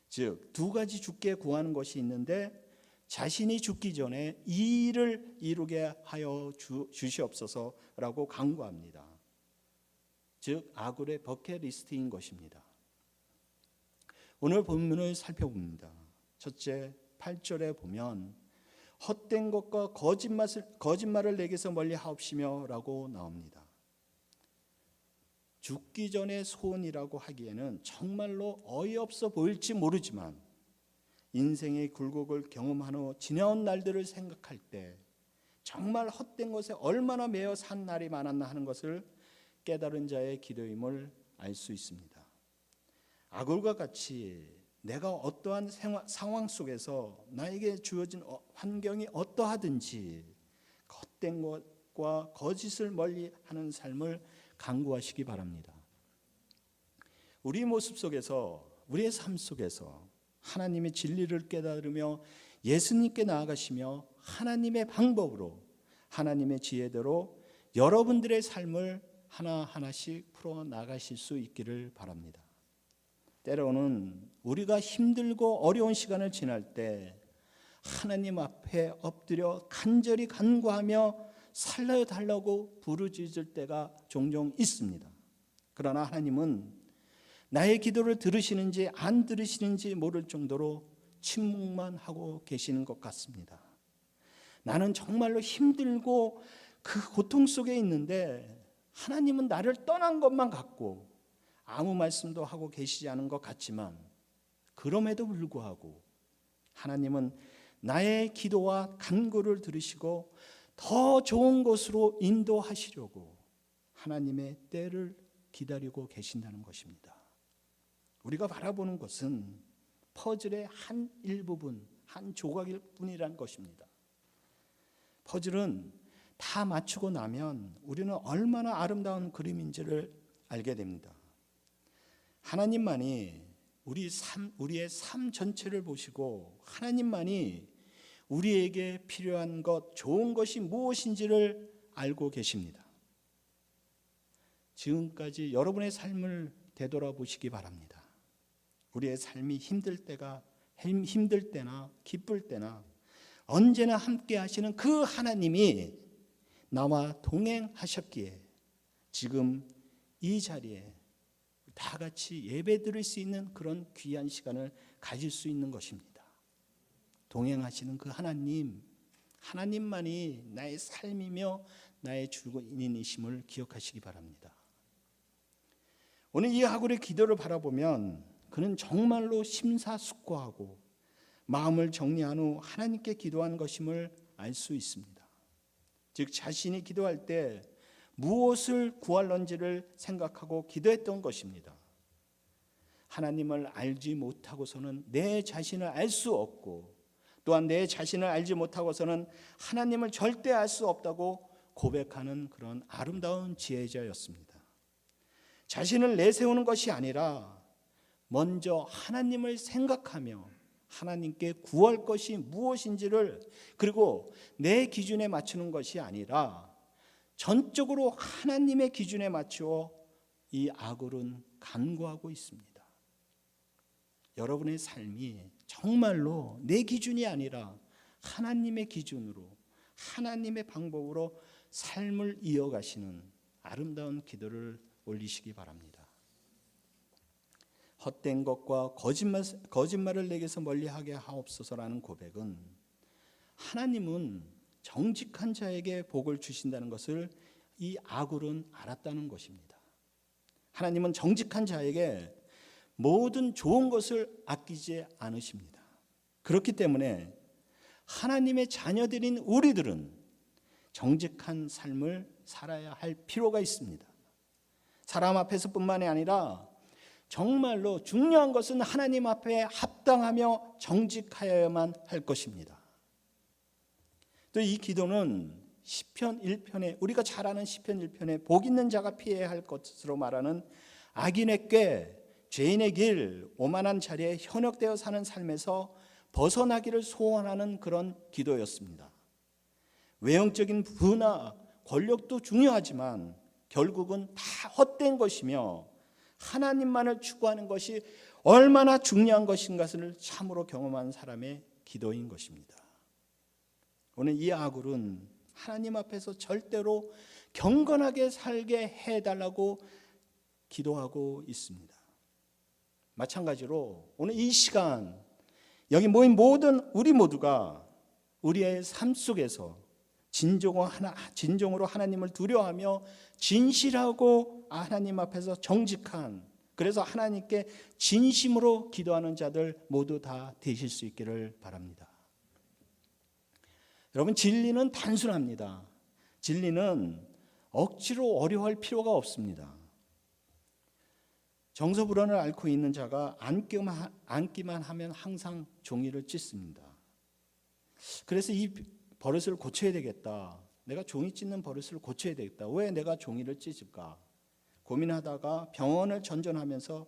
즉, 두 가지 주께 구하는 것이 있는데 자신이 죽기 전에 이 일을 이루게 하여 주시옵소서라고 간구합니다. 즉, 아굴의 버킷리스트인 것입니다. 오늘 본문을 살펴봅니다. 첫째, 8절에 보면 헛된 것과 거짓말을 내게서 멀리 하옵시며 라고 나옵니다. 죽기 전의 소원이라고 하기에는 정말로 어이없어 보일지 모르지만 인생의 굴곡을 경험한 후 지나온 날들을 생각할 때 정말 헛된 것에 얼마나 매여 산 날이 많았나 하는 것을 깨달은 자의 기도임을 알 수 있습니다. 아굴과 같이 내가 어떠한 상황 속에서 나에게 주어진 환경이 어떠하든지 헛된 것과 거짓을 멀리하는 삶을 간구하시기 바랍니다. 우리 모습 속에서, 우리의 삶 속에서 하나님의 진리를 깨달으며 예수님께 나아가시며 하나님의 방법으로, 하나님의 지혜대로 여러분들의 삶을 하나하나씩 풀어 나가실 수 있기를 바랍니다. 때로는 우리가 힘들고 어려운 시간을 지날 때 하나님 앞에 엎드려 간절히 간구하며 살려달라고 부르짖을 때가 종종 있습니다. 그러나 하나님은 나의 기도를 들으시는지 안 들으시는지 모를 정도로 침묵만 하고 계시는 것 같습니다. 나는 정말로 힘들고 그 고통 속에 있는데 하나님은 나를 떠난 것만 같고 아무 말씀도 하고 계시지 않은 것 같지만 그럼에도 불구하고 하나님은 나의 기도와 간구를 들으시고 더 좋은 곳으로 인도하시려고 하나님의 때를 기다리고 계신다는 것입니다. 우리가 바라보는 것은 퍼즐의 한 일부분, 한 조각일 뿐이라는 것입니다. 퍼즐은 다 맞추고 나면 우리는 얼마나 아름다운 그림인지를 알게 됩니다. 하나님만이 우리의 삶 전체를 보시고 하나님만이 우리에게 필요한 것, 좋은 것이 무엇인지를 알고 계십니다. 지금까지 여러분의 삶을 되돌아보시기 바랍니다. 우리의 삶이 힘들 때나 기쁠 때나 언제나 함께 하시는 그 하나님이 나와 동행하셨기에 지금 이 자리에 다 같이 예배 드릴 수 있는 그런 귀한 시간을 가질 수 있는 것입니다. 동행하시는 그 하나님만이 나의 삶이며 나의 주인이심을 기억하시기 바랍니다. 오늘 이 아굴의 기도를 바라보면 그는 정말로 심사숙고하고 마음을 정리한 후 하나님께 기도한 것임을 알 수 있습니다. 즉 자신이 기도할 때 무엇을 구할런지를 생각하고 기도했던 것입니다. 하나님을 알지 못하고서는 내 자신을 알 수 없고 또한 내 자신을 알지 못하고서는 하나님을 절대 알 수 없다고 고백하는 그런 아름다운 지혜자였습니다. 자신을 내세우는 것이 아니라 먼저 하나님을 생각하며 하나님께 구할 것이 무엇인지를 그리고 내 기준에 맞추는 것이 아니라 전적으로 하나님의 기준에 맞추어 이 아굴은 간구하고 있습니다. 여러분의 삶이 정말로 내 기준이 아니라 하나님의 기준으로 하나님의 방법으로 삶을 이어가시는 아름다운 기도를 올리시기 바랍니다. 헛된 것과 거짓말을 내게서 멀리하게 하옵소서라는 고백은 하나님은 정직한 자에게 복을 주신다는 것을 이 아굴은 알았다는 것입니다. 하나님은 정직한 자에게 모든 좋은 것을 아끼지 않으십니다. 그렇기 때문에 하나님의 자녀들인 우리들은 정직한 삶을 살아야 할 필요가 있습니다. 사람 앞에서뿐만이 아니라 정말로 중요한 것은 하나님 앞에 합당하며 정직하여야만 할 것입니다. 또 이 기도는 시편 1편에 우리가 잘 아는 시편 1편에 복 있는 자가 피해야 할 것으로 말하는 악인의 꾀, 죄인의 길, 오만한 자리에 현혹되어 사는 삶에서 벗어나기를 소원하는 그런 기도였습니다. 외형적인 부나 권력도 중요하지만 결국은 다 헛된 것이며 하나님만을 추구하는 것이 얼마나 중요한 것인가를 참으로 경험한 사람의 기도인 것입니다. 오늘 이 아굴은 하나님 앞에서 절대로 경건하게 살게 해달라고 기도하고 있습니다. 마찬가지로 오늘 이 시간 여기 모인 모든 우리 모두가 우리의 삶 속에서 진정으로 하나님을 두려워하며 진실하고 하나님 앞에서 정직한, 그래서 하나님께 진심으로 기도하는 자들 모두 다 되실 수 있기를 바랍니다. 여러분, 진리는 단순합니다. 진리는 억지로 어려워할 필요가 없습니다. 정서불안을 앓고 있는 자가 앉기만 하면 항상 종이를 찢습니다. 그래서 이 버릇을 고쳐야 되겠다. 내가 종이 찢는 버릇을 고쳐야 되겠다. 왜 내가 종이를 찢을까? 고민하다가 병원을 전전하면서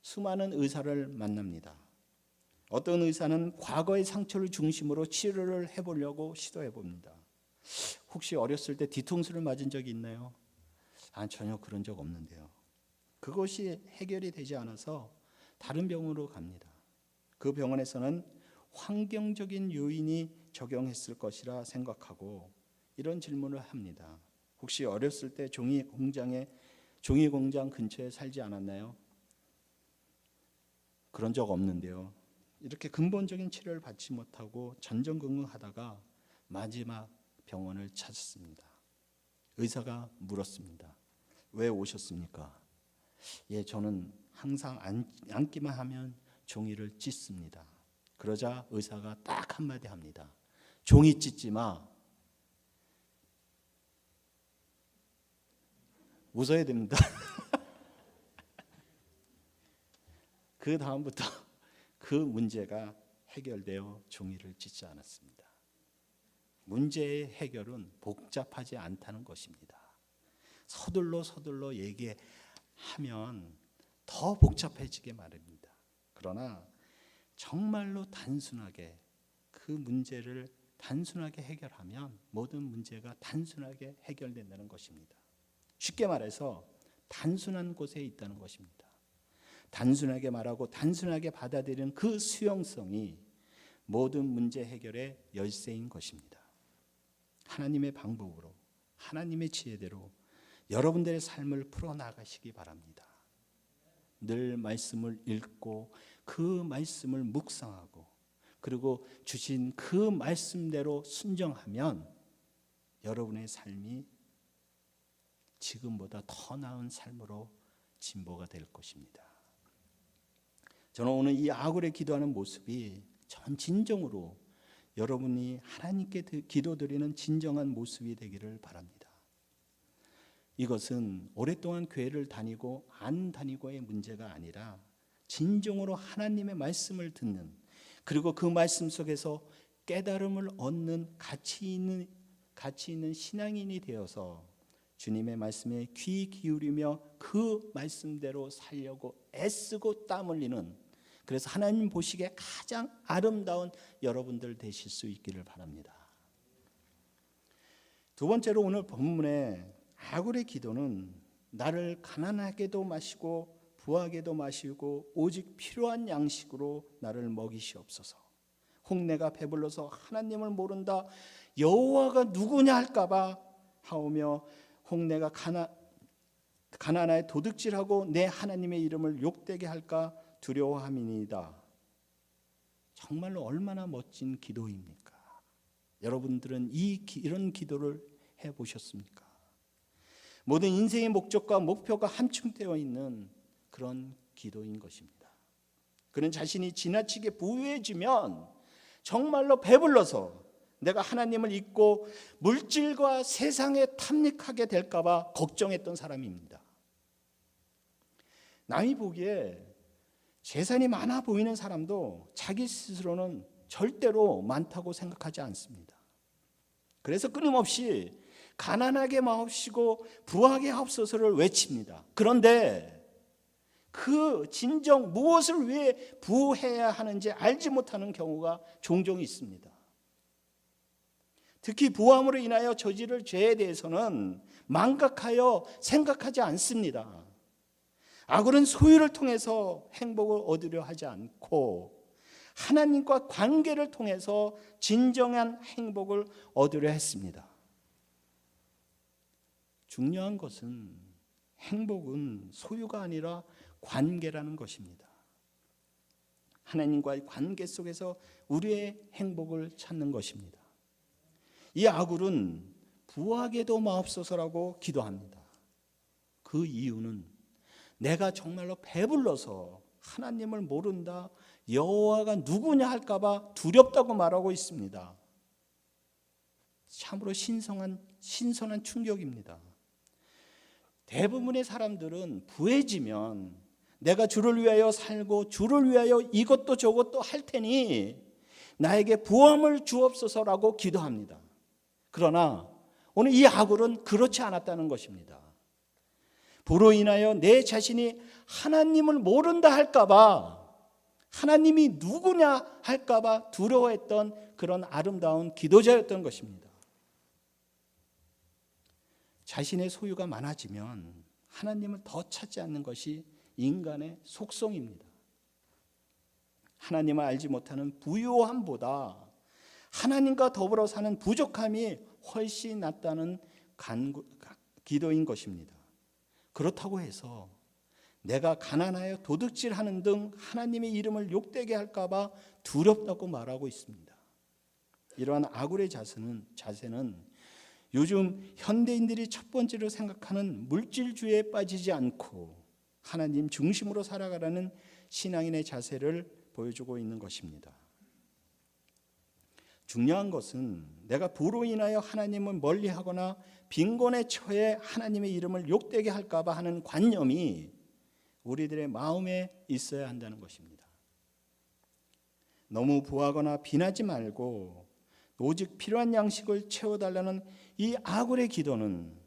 수많은 의사를 만납니다. 어떤 의사는 과거의 상처를 중심으로 치료를 해보려고 시도해봅니다. 혹시 어렸을 때 뒤통수를 맞은 적이 있나요? 전혀 그런 적 없는데요. 그것이 해결이 되지 않아서 다른 병원으로 갑니다. 그 병원에서는 환경적인 요인이 적용했을 것이라 생각하고 이런 질문을 합니다. 혹시 어렸을 때 종이 공장 근처에 살지 않았나요? 그런 적 없는데요. 이렇게 근본적인 치료를 받지 못하고 전전긍긍하다가 마지막 병원을 찾았습니다. 의사가 물었습니다. 왜 오셨습니까? 저는 항상 앉기만 하면 종이를 찢습니다. 그러자 의사가 딱 한마디 합니다. 종이 찢지 마. 웃어야 됩니다. 그 다음부터 그 문제가 해결되어 종이를 찢지 않았습니다. 문제의 해결은 복잡하지 않다는 것입니다. 서둘러 얘기하면 더 복잡해지게 마련입니다. 그러나 정말로 단순하게 그 문제를 단순하게 해결하면 모든 문제가 단순하게 해결된다는 것입니다. 쉽게 말해서 단순한 곳에 있다는 것입니다. 단순하게 말하고 단순하게 받아들이는 그 수용성이 모든 문제 해결의 열쇠인 것입니다. 하나님의 방법으로, 하나님의 지혜대로 여러분들의 삶을 풀어나가시기 바랍니다. 늘 말씀을 읽고 그 말씀을 묵상하고 그리고 주신 그 말씀대로 순종하면 여러분의 삶이 지금보다 더 나은 삶으로 진보가 될 것입니다. 저는 오늘 이 아굴에 기도하는 모습이 전 진정으로 여러분이 하나님께 기도드리는 진정한 모습이 되기를 바랍니다. 이것은 오랫동안 교회를 다니고 안 다니고의 문제가 아니라 진정으로 하나님의 말씀을 듣는, 그리고 그 말씀 속에서 깨달음을 얻는 가치 있는 신앙인이 되어서 주님의 말씀에 귀 기울이며 그 말씀대로 살려고 애쓰고 땀 흘리는, 그래서 하나님 보시기에 가장 아름다운 여러분들 되실 수 있기를 바랍니다. 두 번째로 오늘 본문의 아굴의 기도는 나를 가난하게도 마시고 부하게도 마시고 오직 필요한 양식으로 나를 먹이시옵소서. 혹 내가 배불러서 하나님을 모른다 여호와가 누구냐 할까봐 하오며 혹 내가 가난하에 도둑질하고 내 하나님의 이름을 욕되게 할까 두려워함이니이다. 정말로 얼마나 멋진 기도입니까? 여러분들은 이런 기도를 해보셨습니까? 모든 인생의 목적과 목표가 함축되어 있는 그런 기도인 것입니다. 그는 자신이 지나치게 부유해지면 정말로 배불러서 내가 하나님을 잊고 물질과 세상에 탐닉하게 될까 봐 걱정했던 사람입니다. 남이 보기에 재산이 많아 보이는 사람도 자기 스스로는 절대로 많다고 생각하지 않습니다. 그래서 끊임없이 가난하게 마옵시고 부하게 하옵소서를 외칩니다. 그런데 그 진정 무엇을 위해 부해야 하는지 알지 못하는 경우가 종종 있습니다. 특히 부함으로 인하여 저지를 죄에 대해서는 망각하여 생각하지 않습니다. 악은 소유를 통해서 행복을 얻으려 하지 않고 하나님과 관계를 통해서 진정한 행복을 얻으려 했습니다. 중요한 것은 행복은 소유가 아니라 관계라는 것입니다. 하나님과의 관계 속에서 우리의 행복을 찾는 것입니다. 이 아굴은 부하게도 마옵소서라고 기도합니다. 그 이유는 내가 정말로 배불러서 하나님을 모른다, 여호와가 누구냐 할까 봐 두렵다고 말하고 있습니다. 참으로 신선한 충격입니다. 대부분의 사람들은 부해지면 내가 주를 위하여 살고 주를 위하여 이것도 저것도 할 테니 나에게 부함을 주옵소서라고 기도합니다. 그러나 오늘 이 아굴은 그렇지 않았다는 것입니다. 부로 인하여 내 자신이 하나님을 모른다 할까 봐, 하나님이 누구냐 할까 봐 두려워했던 그런 아름다운 기도자였던 것입니다. 자신의 소유가 많아지면 하나님을 더 찾지 않는 것이 인간의 속성입니다. 하나님을 알지 못하는 부요함보다 하나님과 더불어 사는 부족함이 훨씬 낫다는 기도인 것입니다. 그렇다고 해서 내가 가난하여 도둑질하는 등 하나님의 이름을 욕되게 할까 봐 두렵다고 말하고 있습니다. 이러한 아굴의 자세는 요즘 현대인들이 첫 번째로 생각하는 물질주의에 빠지지 않고 하나님 중심으로 살아가라는 신앙인의 자세를 보여주고 있는 것입니다. 중요한 것은 내가 부로 인하여 하나님을 멀리하거나 빈곤에 처해 하나님의 이름을 욕되게 할까 봐 하는 관념이 우리들의 마음에 있어야 한다는 것입니다. 너무 부하거나 빈하지 말고 오직 필요한 양식을 채워달라는 이 아굴의 기도는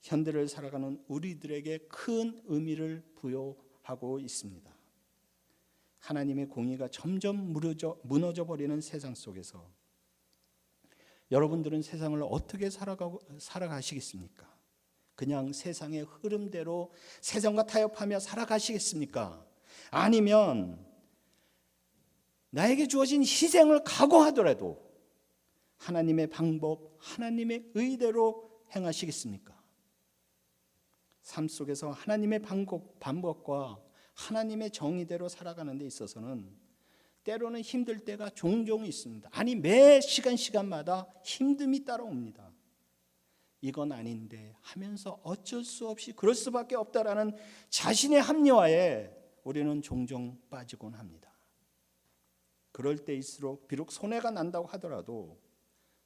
현대를 살아가는 우리들에게 큰 의미를 부여하고 있습니다. 하나님의 공의가 점점 무너져 버리는 세상 속에서 여러분들은 세상을 어떻게 살아가시겠습니까? 그냥 세상의 흐름대로 세상과 타협하며 살아가시겠습니까? 아니면 나에게 주어진 희생을 각오하더라도 하나님의 방법, 하나님의 의대로 행하시겠습니까? 삶 속에서 하나님의 방법과 하나님의 정의대로 살아가는 데 있어서는 때로는 힘들 때가 종종 있습니다. 아니 매 시간마다 힘듦이 따라옵니다. 이건 아닌데 하면서 어쩔 수 없이 그럴 수밖에 없다라는 자신의 합리화에 우리는 종종 빠지곤 합니다. 그럴 때일수록 비록 손해가 난다고 하더라도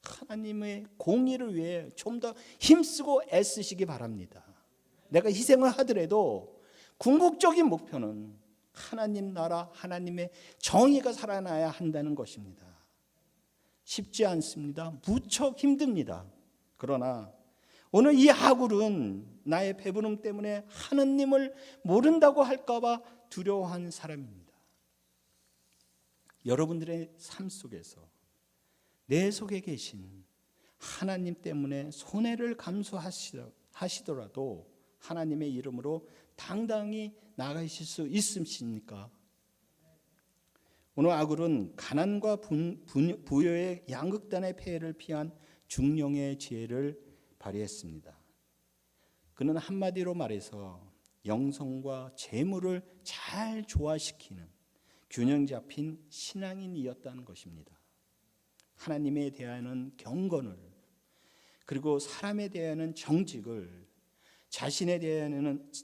하나님의 공의를 위해 좀 더 힘쓰고 애쓰시기 바랍니다. 내가 희생을 하더라도 궁극적인 목표는 하나님 나라, 하나님의 정의가 살아나야 한다는 것입니다. 쉽지 않습니다. 무척 힘듭니다. 그러나 오늘 이 아굴은 나의 배부름 때문에 하느님을 모른다고 할까 봐 두려워한 사람입니다. 여러분들의 삶 속에서 내 속에 계신 하나님 때문에 손해를 감수하시더라도 하나님의 이름으로 당당히 나가실 수 있으십니까? 오늘 아굴은 가난과 부여의 양극단의 폐해를 피한 중령의 지혜를 발휘했습니다. 그는 한마디로 말해서 영성과 재물을 잘 조화시키는 균형 잡힌 신앙인이었다는 것입니다. 하나님에 대하여는 경건을, 그리고 사람에 대하여는 정직을, 자신에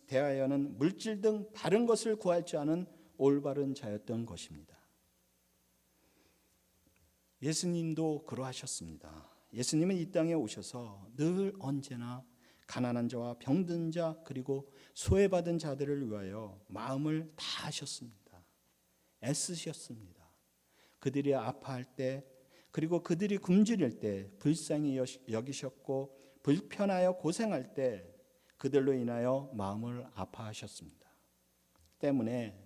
대하여는 물질 등 다른 것을 구할 줄 아는 올바른 자였던 것입니다. 예수님도 그러하셨습니다. 예수님은 이 땅에 오셔서 늘 언제나 가난한 자와 병든 자 그리고 소외받은 자들을 위하여 마음을 다하셨습니다. 애쓰셨습니다. 그들이 아파할 때, 그리고 그들이 굶주릴 때 불쌍히 여기셨고, 불편하여 고생할 때 그들로 인하여 마음을 아파하셨습니다. 때문에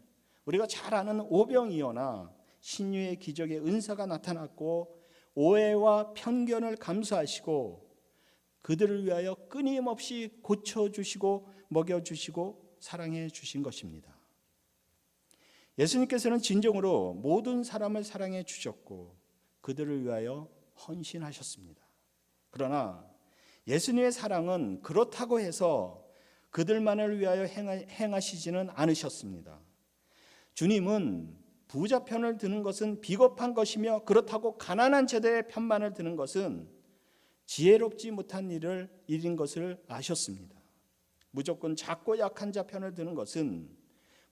우리가 잘 아는 오병이어나 신유의 기적의 은사가 나타났고, 오해와 편견을 감수하시고 그들을 위하여 끊임없이 고쳐주시고 먹여주시고 사랑해 주신 것입니다. 예수님께서는 진정으로 모든 사람을 사랑해 주셨고 그들을 위하여 헌신하셨습니다. 그러나 예수님의 사랑은 그렇다고 해서 그들만을 위하여 행하시지는 않으셨습니다. 주님은 부자 편을 드는 것은 비겁한 것이며, 그렇다고 가난한 자들의 편만을 드는 것은 지혜롭지 못한 일인 것을 아셨습니다. 무조건 작고 약한 자 편을 드는 것은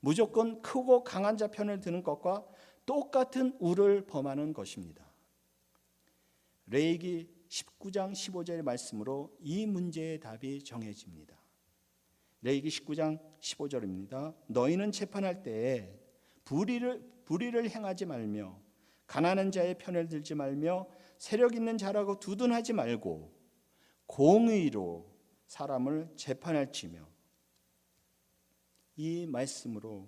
무조건 크고 강한 자 편을 드는 것과 똑같은 우를 범하는 것입니다. 레위기 19장 15절의 말씀으로 이 문제의 답이 정해집니다. 레위기 19장 15절입니다. 너희는 재판할 때에 불의를 행하지 말며 가난한 자의 편을 들지 말며 세력 있는 자라고 두둔하지 말고 공의로 사람을 재판할지며. 이 말씀에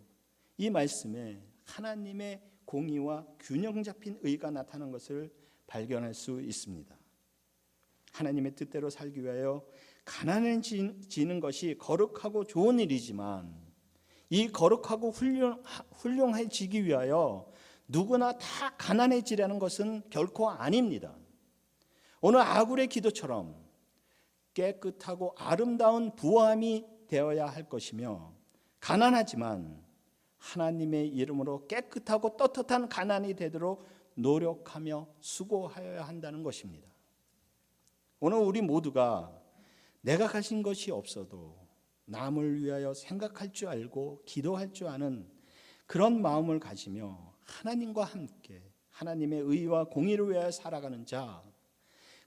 하나님의 공의와 균형 잡힌 의가 나타난 것을 발견할 수 있습니다. 하나님의 뜻대로 살기 위하여 가난해지는 것이 거룩하고 좋은 일이지만, 이 거룩하고 훌륭해지기 위하여 누구나 다 가난해지라는 것은 결코 아닙니다. 오늘 아굴의 기도처럼 깨끗하고 아름다운 부함이 되어야 할 것이며, 가난하지만 하나님의 이름으로 깨끗하고 떳떳한 가난이 되도록 노력하며 수고하여야 한다는 것입니다. 오늘 우리 모두가 내가 가진 것이 없어도 남을 위하여 생각할 줄 알고 기도할 줄 아는 그런 마음을 가지며 하나님과 함께 하나님의 의와 공의를 위하여 살아가는 자,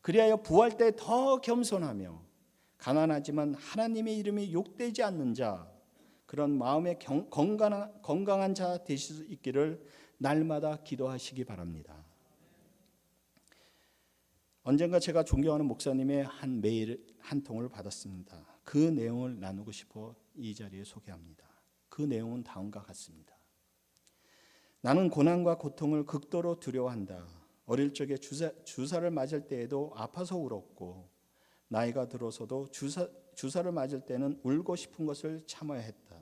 그리하여 부활 때 더 겸손하며 가난하지만 하나님의 이름이 욕되지 않는 자, 그런 마음의 건강한 자 되실 수 있기를 날마다 기도하시기 바랍니다. 언젠가 제가 존경하는 목사님의 한 메일 한 통을 받았습니다. 그 내용을 나누고 싶어 이 자리에 소개합니다. 그 내용은 다음과 같습니다. 나는 고난과 고통을 극도로 두려워한다. 어릴 적에 주사를 맞을 때에도 아파서 울었고, 나이가 들어서도 주사를 맞을 때는 울고 싶은 것을 참아야 했다.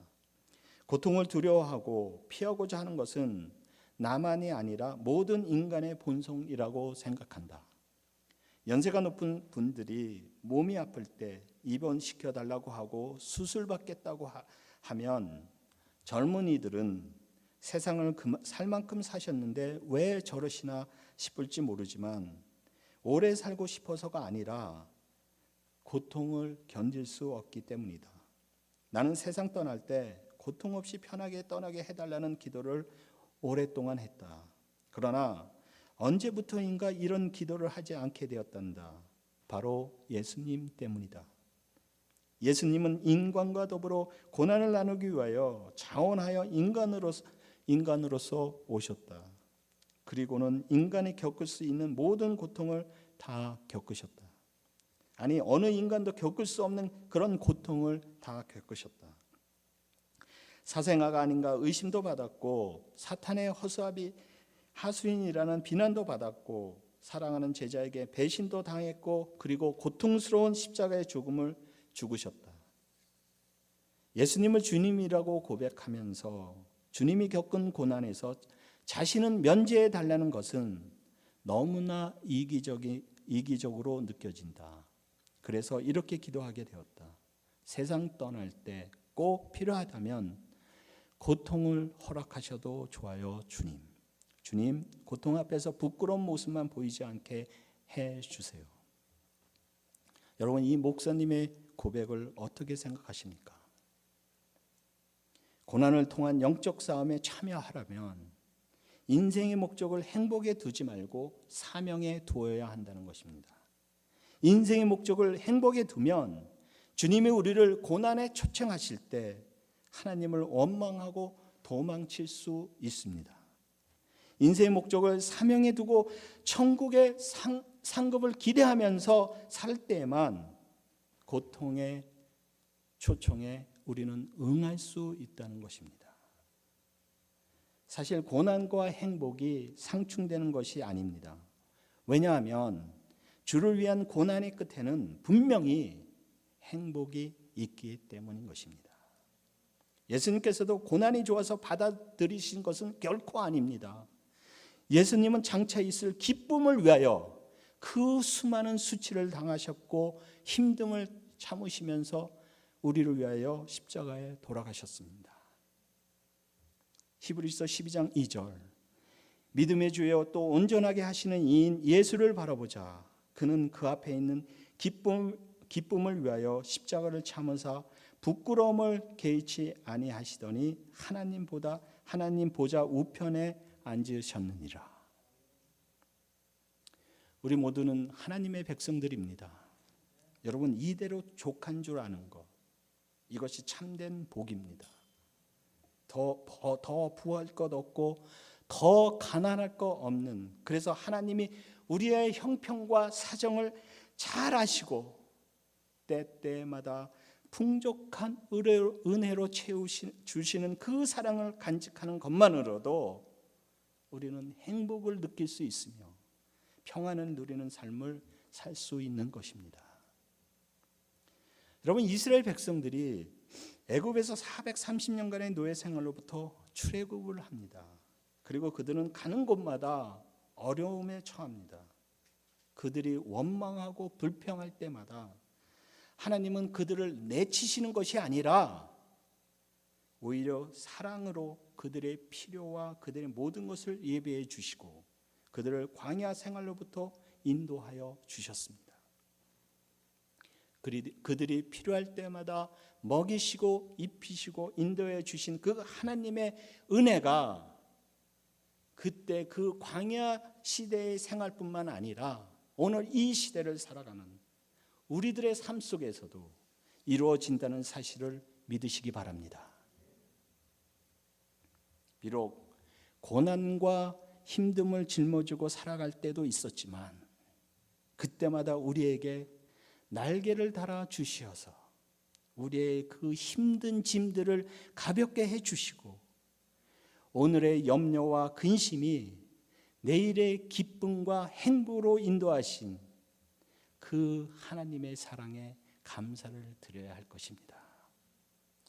고통을 두려워하고 피하고자 하는 것은 나만이 아니라 모든 인간의 본성이라고 생각한다. 연세가 높은 분들이 몸이 아플 때 입원시켜달라고 하고 수술받겠다고 하면 젊은이들은 세상을 살 만큼 사셨는데 왜 저러시나 싶을지 모르지만, 오래 살고 싶어서가 아니라 고통을 견딜 수 없기 때문이다. 나는 세상 떠날 때 고통 없이 편하게 떠나게 해달라는 기도를 오랫동안 했다. 그러나 언제부터인가 이런 기도를 하지 않게 되었단다. 바로 예수님 때문이다. 예수님은 인간과 더불어 고난을 나누기 위하여 자원하여 인간으로서 오셨다. 그리고는 인간이 겪을 수 있는 모든 고통을 다 겪으셨다. 아니, 어느 인간도 겪을 수 없는 그런 고통을 다 겪으셨다. 사생아가 아닌가 의심도 받았고, 사탄의 하수인이라는 비난도 받았고, 사랑하는 제자에게 배신도 당했고, 그리고 고통스러운 십자가의 죽음을 죽으셨다. 예수님을 주님이라고 고백하면서 주님이 겪은 고난에서 자신은 면제해 달라는 것은 너무나 이기적으로 느껴진다. 그래서 이렇게 기도하게 되었다. 세상 떠날 때 꼭 필요하다면 고통을 허락하셔도 좋아요, 주님. 주님, 고통 앞에서 부끄러운 모습만 보이지 않게 해주세요. 여러분, 이 목사님의 고백을 어떻게 생각하십니까? 고난을 통한 영적 싸움에 참여하려면 인생의 목적을 행복에 두지 말고 사명에 두어야 한다는 것입니다. 인생의 목적을 행복에 두면 주님이 우리를 고난에 초청하실 때 하나님을 원망하고 도망칠 수 있습니다. 인생의 목적을 사명에 두고 천국의 상급을 기대하면서 살 때에만 고통의 초청에 우리는 응할 수 있다는 것입니다. 사실 고난과 행복이 상충되는 것이 아닙니다. 왜냐하면 주를 위한 고난의 끝에는 분명히 행복이 있기 때문인 것입니다. 예수님께서도 고난이 좋아서 받아들이신 것은 결코 아닙니다. 예수님은 장차 있을 기쁨을 위하여 그 수많은 수치를 당하셨고 힘듦을 참으시면서 우리를 위하여 십자가에 돌아가셨습니다. 히브리서 12장 2절, 믿음의 주여 또 온전하게 하시는 이인 예수를 바라보자. 그는 그 앞에 있는 기쁨을 위하여 십자가를 참으사 부끄러움을 개의치 아니하시더니 하나님 보좌 우편에 앉으셨느니라. 우리 모두는 하나님의 백성들입니다. 여러분, 이대로 족한 줄 아는 것, 이것이 참된 복입니다. 더 부할 것 없고 더 가난할 것 없는, 그래서 하나님이 우리의 형편과 사정을 잘 아시고 때때마다 풍족한 은혜로 채워주시는 그 사랑을 간직하는 것만으로도 우리는 행복을 느낄 수 있으며 평안을 누리는 삶을 살 수 있는 것입니다. 여러분, 이스라엘 백성들이 애굽에서 430년간의 노예 생활로부터 출애굽을 합니다. 그리고 그들은 가는 곳마다 어려움에 처합니다. 그들이 원망하고 불평할 때마다 하나님은 그들을 내치시는 것이 아니라 오히려 사랑으로 그들의 필요와 그들의 모든 것을 예비해 주시고 그들을 광야 생활로부터 인도하여 주셨습니다. 그들이 필요할 때마다 먹이시고 입히시고 인도해 주신 그 하나님의 은혜가 그때 그 광야 시대의 생활뿐만 아니라 오늘 이 시대를 살아가는 우리들의 삶 속에서도 이루어진다는 사실을 믿으시기 바랍니다. 비록 고난과 힘듦을 짊어지고 살아갈 때도 있었지만 그때마다 우리에게 날개를 달아 주시어서 우리의 그 힘든 짐들을 가볍게 해 주시고 오늘의 염려와 근심이 내일의 기쁨과 행복으로 인도하신 그 하나님의 사랑에 감사를 드려야 할 것입니다.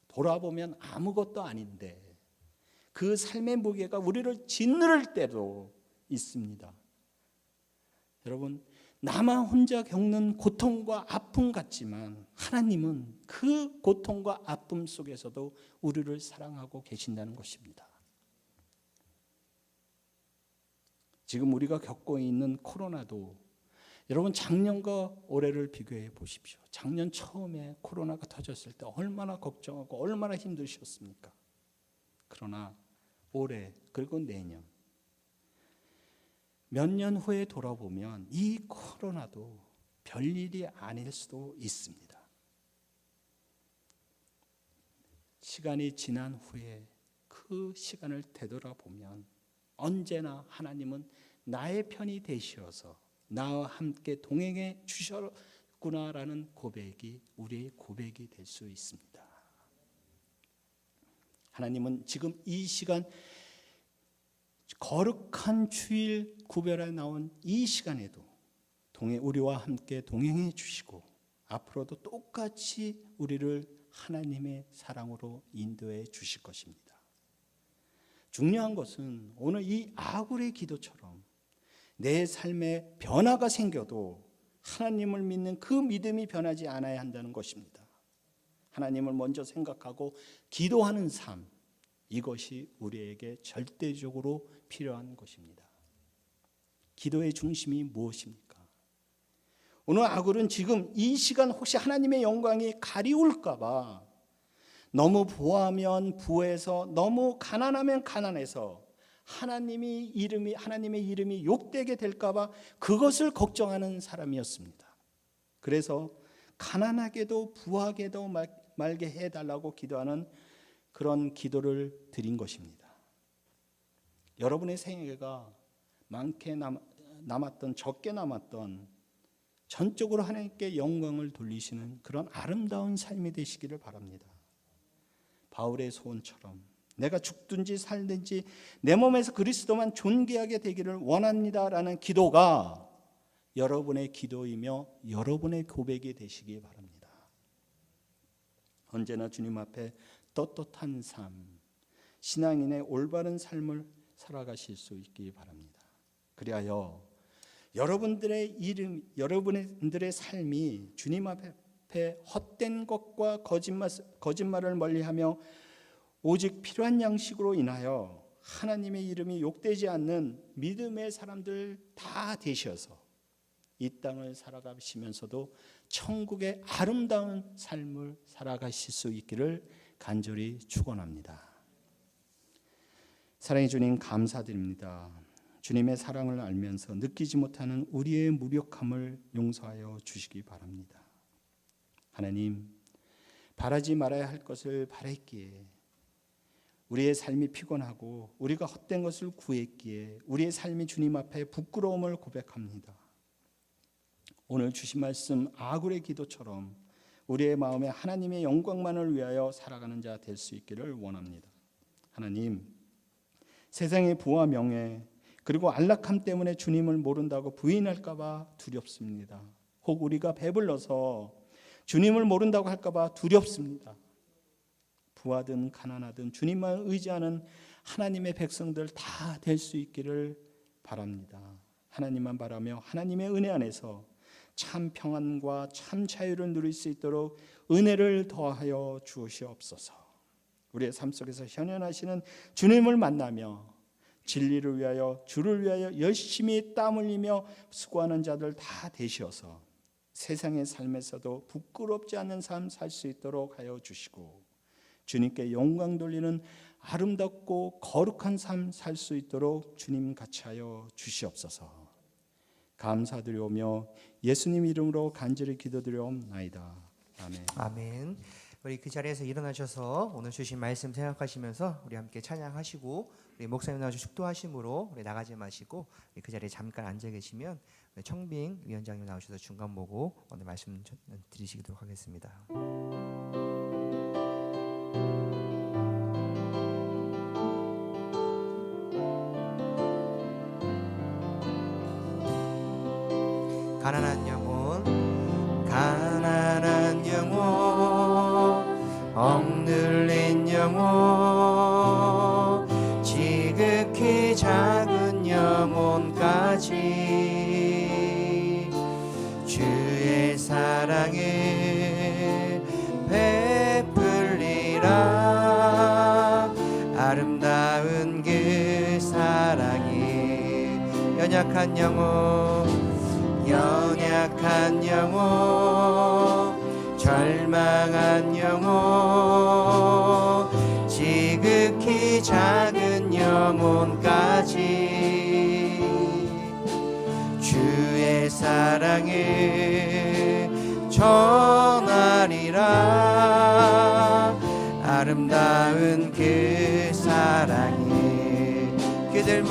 돌아보면 아무것도 아닌데 그 삶의 무게가 우리를 짓누를 때도 있습니다. 여러분, 나만 혼자 겪는 고통과 아픔 같지만 하나님은 그 고통과 아픔 속에서도 우리를 사랑하고 계신다는 것입니다. 지금 우리가 겪고 있는 코로나도 여러분 작년과 올해를 비교해 보십시오. 작년 처음에 코로나가 터졌을 때 얼마나 걱정하고 얼마나 힘드셨습니까? 그러나 올해 그리고 내년 몇 년 후에 돌아보면 이 코로나도 별일이 아닐 수도 있습니다. 시간이 지난 후에 그 시간을 되돌아보면 언제나 하나님은 나의 편이 되시어서 나와 함께 동행해 주셨구나라는 고백이 우리의 고백이 될 수 있습니다. 하나님은 지금 이 시간 거룩한 주일 구별에 나온 이 시간에도 우리와 함께 동행해 주시고 앞으로도 똑같이 우리를 하나님의 사랑으로 인도해 주실 것입니다. 중요한 것은 오늘 이 아굴의 기도처럼 내 삶에 변화가 생겨도 하나님을 믿는 그 믿음이 변하지 않아야 한다는 것입니다. 하나님을 먼저 생각하고 기도하는 삶, 이것이 우리에게 절대적으로 필요한 것입니다. 기도의 중심이 무엇입니까? 오늘 아굴은 지금 이 시간 혹시 하나님의 영광이 가리울까 봐 너무 부하면 부해서 너무 가난하면 가난해서 하나님의 이름이 욕되게 될까 봐 그것을 걱정하는 사람이었습니다. 그래서 가난하게도 부하게도 말게 해달라고 기도하는 그런 기도를 드린 것입니다. 여러분의 생애가 많게 남았던 적게 남았던 전적으로 하나님께 영광을 돌리시는 그런 아름다운 삶이 되시기를 바랍니다. 바울의 소원처럼 내가 죽든지 살든지 내 몸에서 그리스도만 존귀하게 되기를 원합니다라는 기도가 여러분의 기도이며 여러분의 고백이 되시기 바랍니다. 언제나 주님 앞에 떳떳한 삶, 신앙인의 올바른 삶을 살아가실 수 있기 바랍니다. 그리하여 여러분들의 삶이 주님 앞에 헛된 것과 거짓말을 멀리하며 오직 필요한 양식으로 인하여 하나님의 이름이 욕되지 않는 믿음의 사람들 다 되셔서 이 땅을 살아가시면서도 천국의 아름다운 삶을 살아가실 수 있기를 간절히 축원합니다. 사랑의 주님 감사드립니다. 주님의 사랑을 알면서 느끼지 못하는 우리의 무력함을 용서하여 주시기 바랍니다. 하나님, 바라지 말아야 할 것을 바랬기에 우리의 삶이 피곤하고 우리가 헛된 것을 구했기에 우리의 삶이 주님 앞에 부끄러움을 고백합니다. 오늘 주신 말씀 아굴의 기도처럼 우리의 마음에 하나님의 영광만을 위하여 살아가는 자 될 수 있기를 원합니다. 하나님, 세상의 부와 명예 그리고 안락함 때문에 주님을 모른다고 부인할까 봐 두렵습니다. 혹 우리가 배불러서 주님을 모른다고 할까 봐 두렵습니다. 부하든 가난하든 주님만 의지하는 하나님의 백성들 다 될 수 있기를 바랍니다. 하나님만 바라며 하나님의 은혜 안에서 참 평안과 참 자유를 누릴 수 있도록 은혜를 더하여 주시옵소서. 우리의 삶 속에서 현현하시는 주님을 만나며 진리를 위하여 주를 위하여 열심히 땀 흘리며 수고하는 자들 다 되셔서 세상의 삶에서도 부끄럽지 않은 삶 살 수 있도록 하여 주시고 주님께 영광 돌리는 아름답고 거룩한 삶 살 수 있도록 주님 같이 하여 주시옵소서. 감사드리오며 예수님 이름으로 간절히 기도드리옵나이다. 아멘. 아멘. 우리 그 자리에서 일어나셔서 오늘 주신 말씀 생각하시면서 우리 함께 찬양하시고 우리 목사님 나와서 축도하심으로 우리 나가지 마시고 그 자리에 잠깐 앉아 계시면 청빙 위원장님 나오셔서 중간 보고 오늘 말씀 드리시도록 하겠습니다. 가난한 영혼 억눌린 영혼 지극히 작은 영혼까지 주의 사랑을 베풀리라. 아름다운 그 사랑이 연약한 영혼 절망한 영혼 지극히 작은 영혼까지 주의 사랑을 전하리라. 아름다운 그 사랑이 그들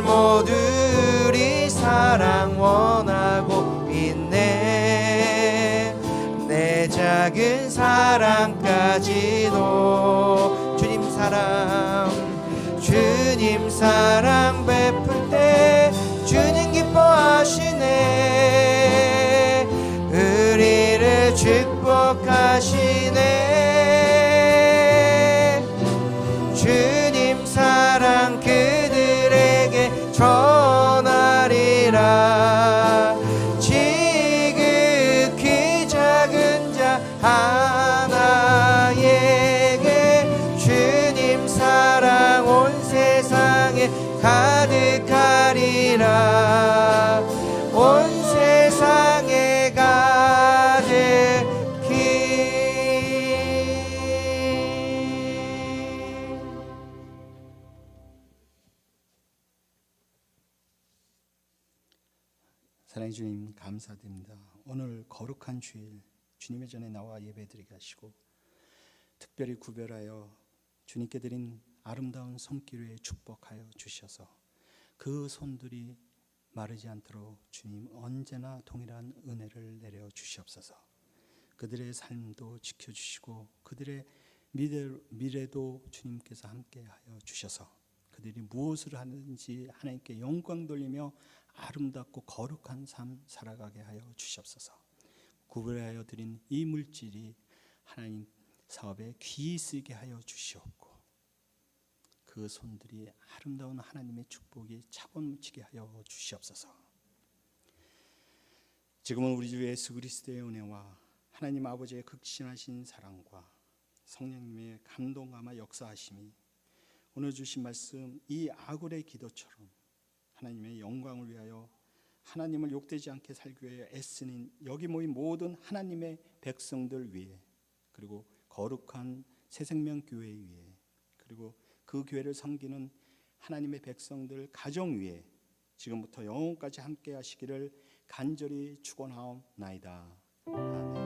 모두리 사랑 원하고 있네. 내 작은 사랑까지도 주님 사랑 베풀 때 주님 기뻐하시네. 우리를 축복하시네. 주님 사랑 그들에게 전하리라. 지극히 작은 자 하나에게 주님 감사드립니다. 오늘 거룩한 주일 주님의 전에 나와 예배드리게 하시고 특별히 구별하여 주님께 드린 아름다운 손길 위에 축복하여 주셔서 그 손들이 마르지 않도록 주님 언제나 동일한 은혜를 내려 주시옵소서. 그들의 삶도 지켜주시고 그들의 미래도 주님께서 함께하여 주셔서 그들이 무엇을 하는지 하나님께 영광 돌리며 아름답고 거룩한 삶 살아가게 하여 주시옵소서. 구별하여 드린 이 물질이 하나님 사업에 귀히 쓰이게 하여 주시옵고 그 손들이 아름다운 하나님의 축복이 차고 넘치게 하여 주시옵소서. 지금은 우리 주 예수 그리스도의 은혜와 하나님 아버지의 극진하신 사랑과 성령님의 감동감화 역사하심이 오늘 주신 말씀 이 아굴의 기도처럼 하나님의 영광을 위하여 하나님을 욕되지 않게 살기 위해 애쓰는 여기 모인 모든 하나님의 백성들 위해 그리고 거룩한 새생명교회 위에 그리고 그 교회를 섬기는 하나님의 백성들 가정 위에 지금부터 영원까지 함께 하시기를 간절히 축원하옵나이다. 아멘.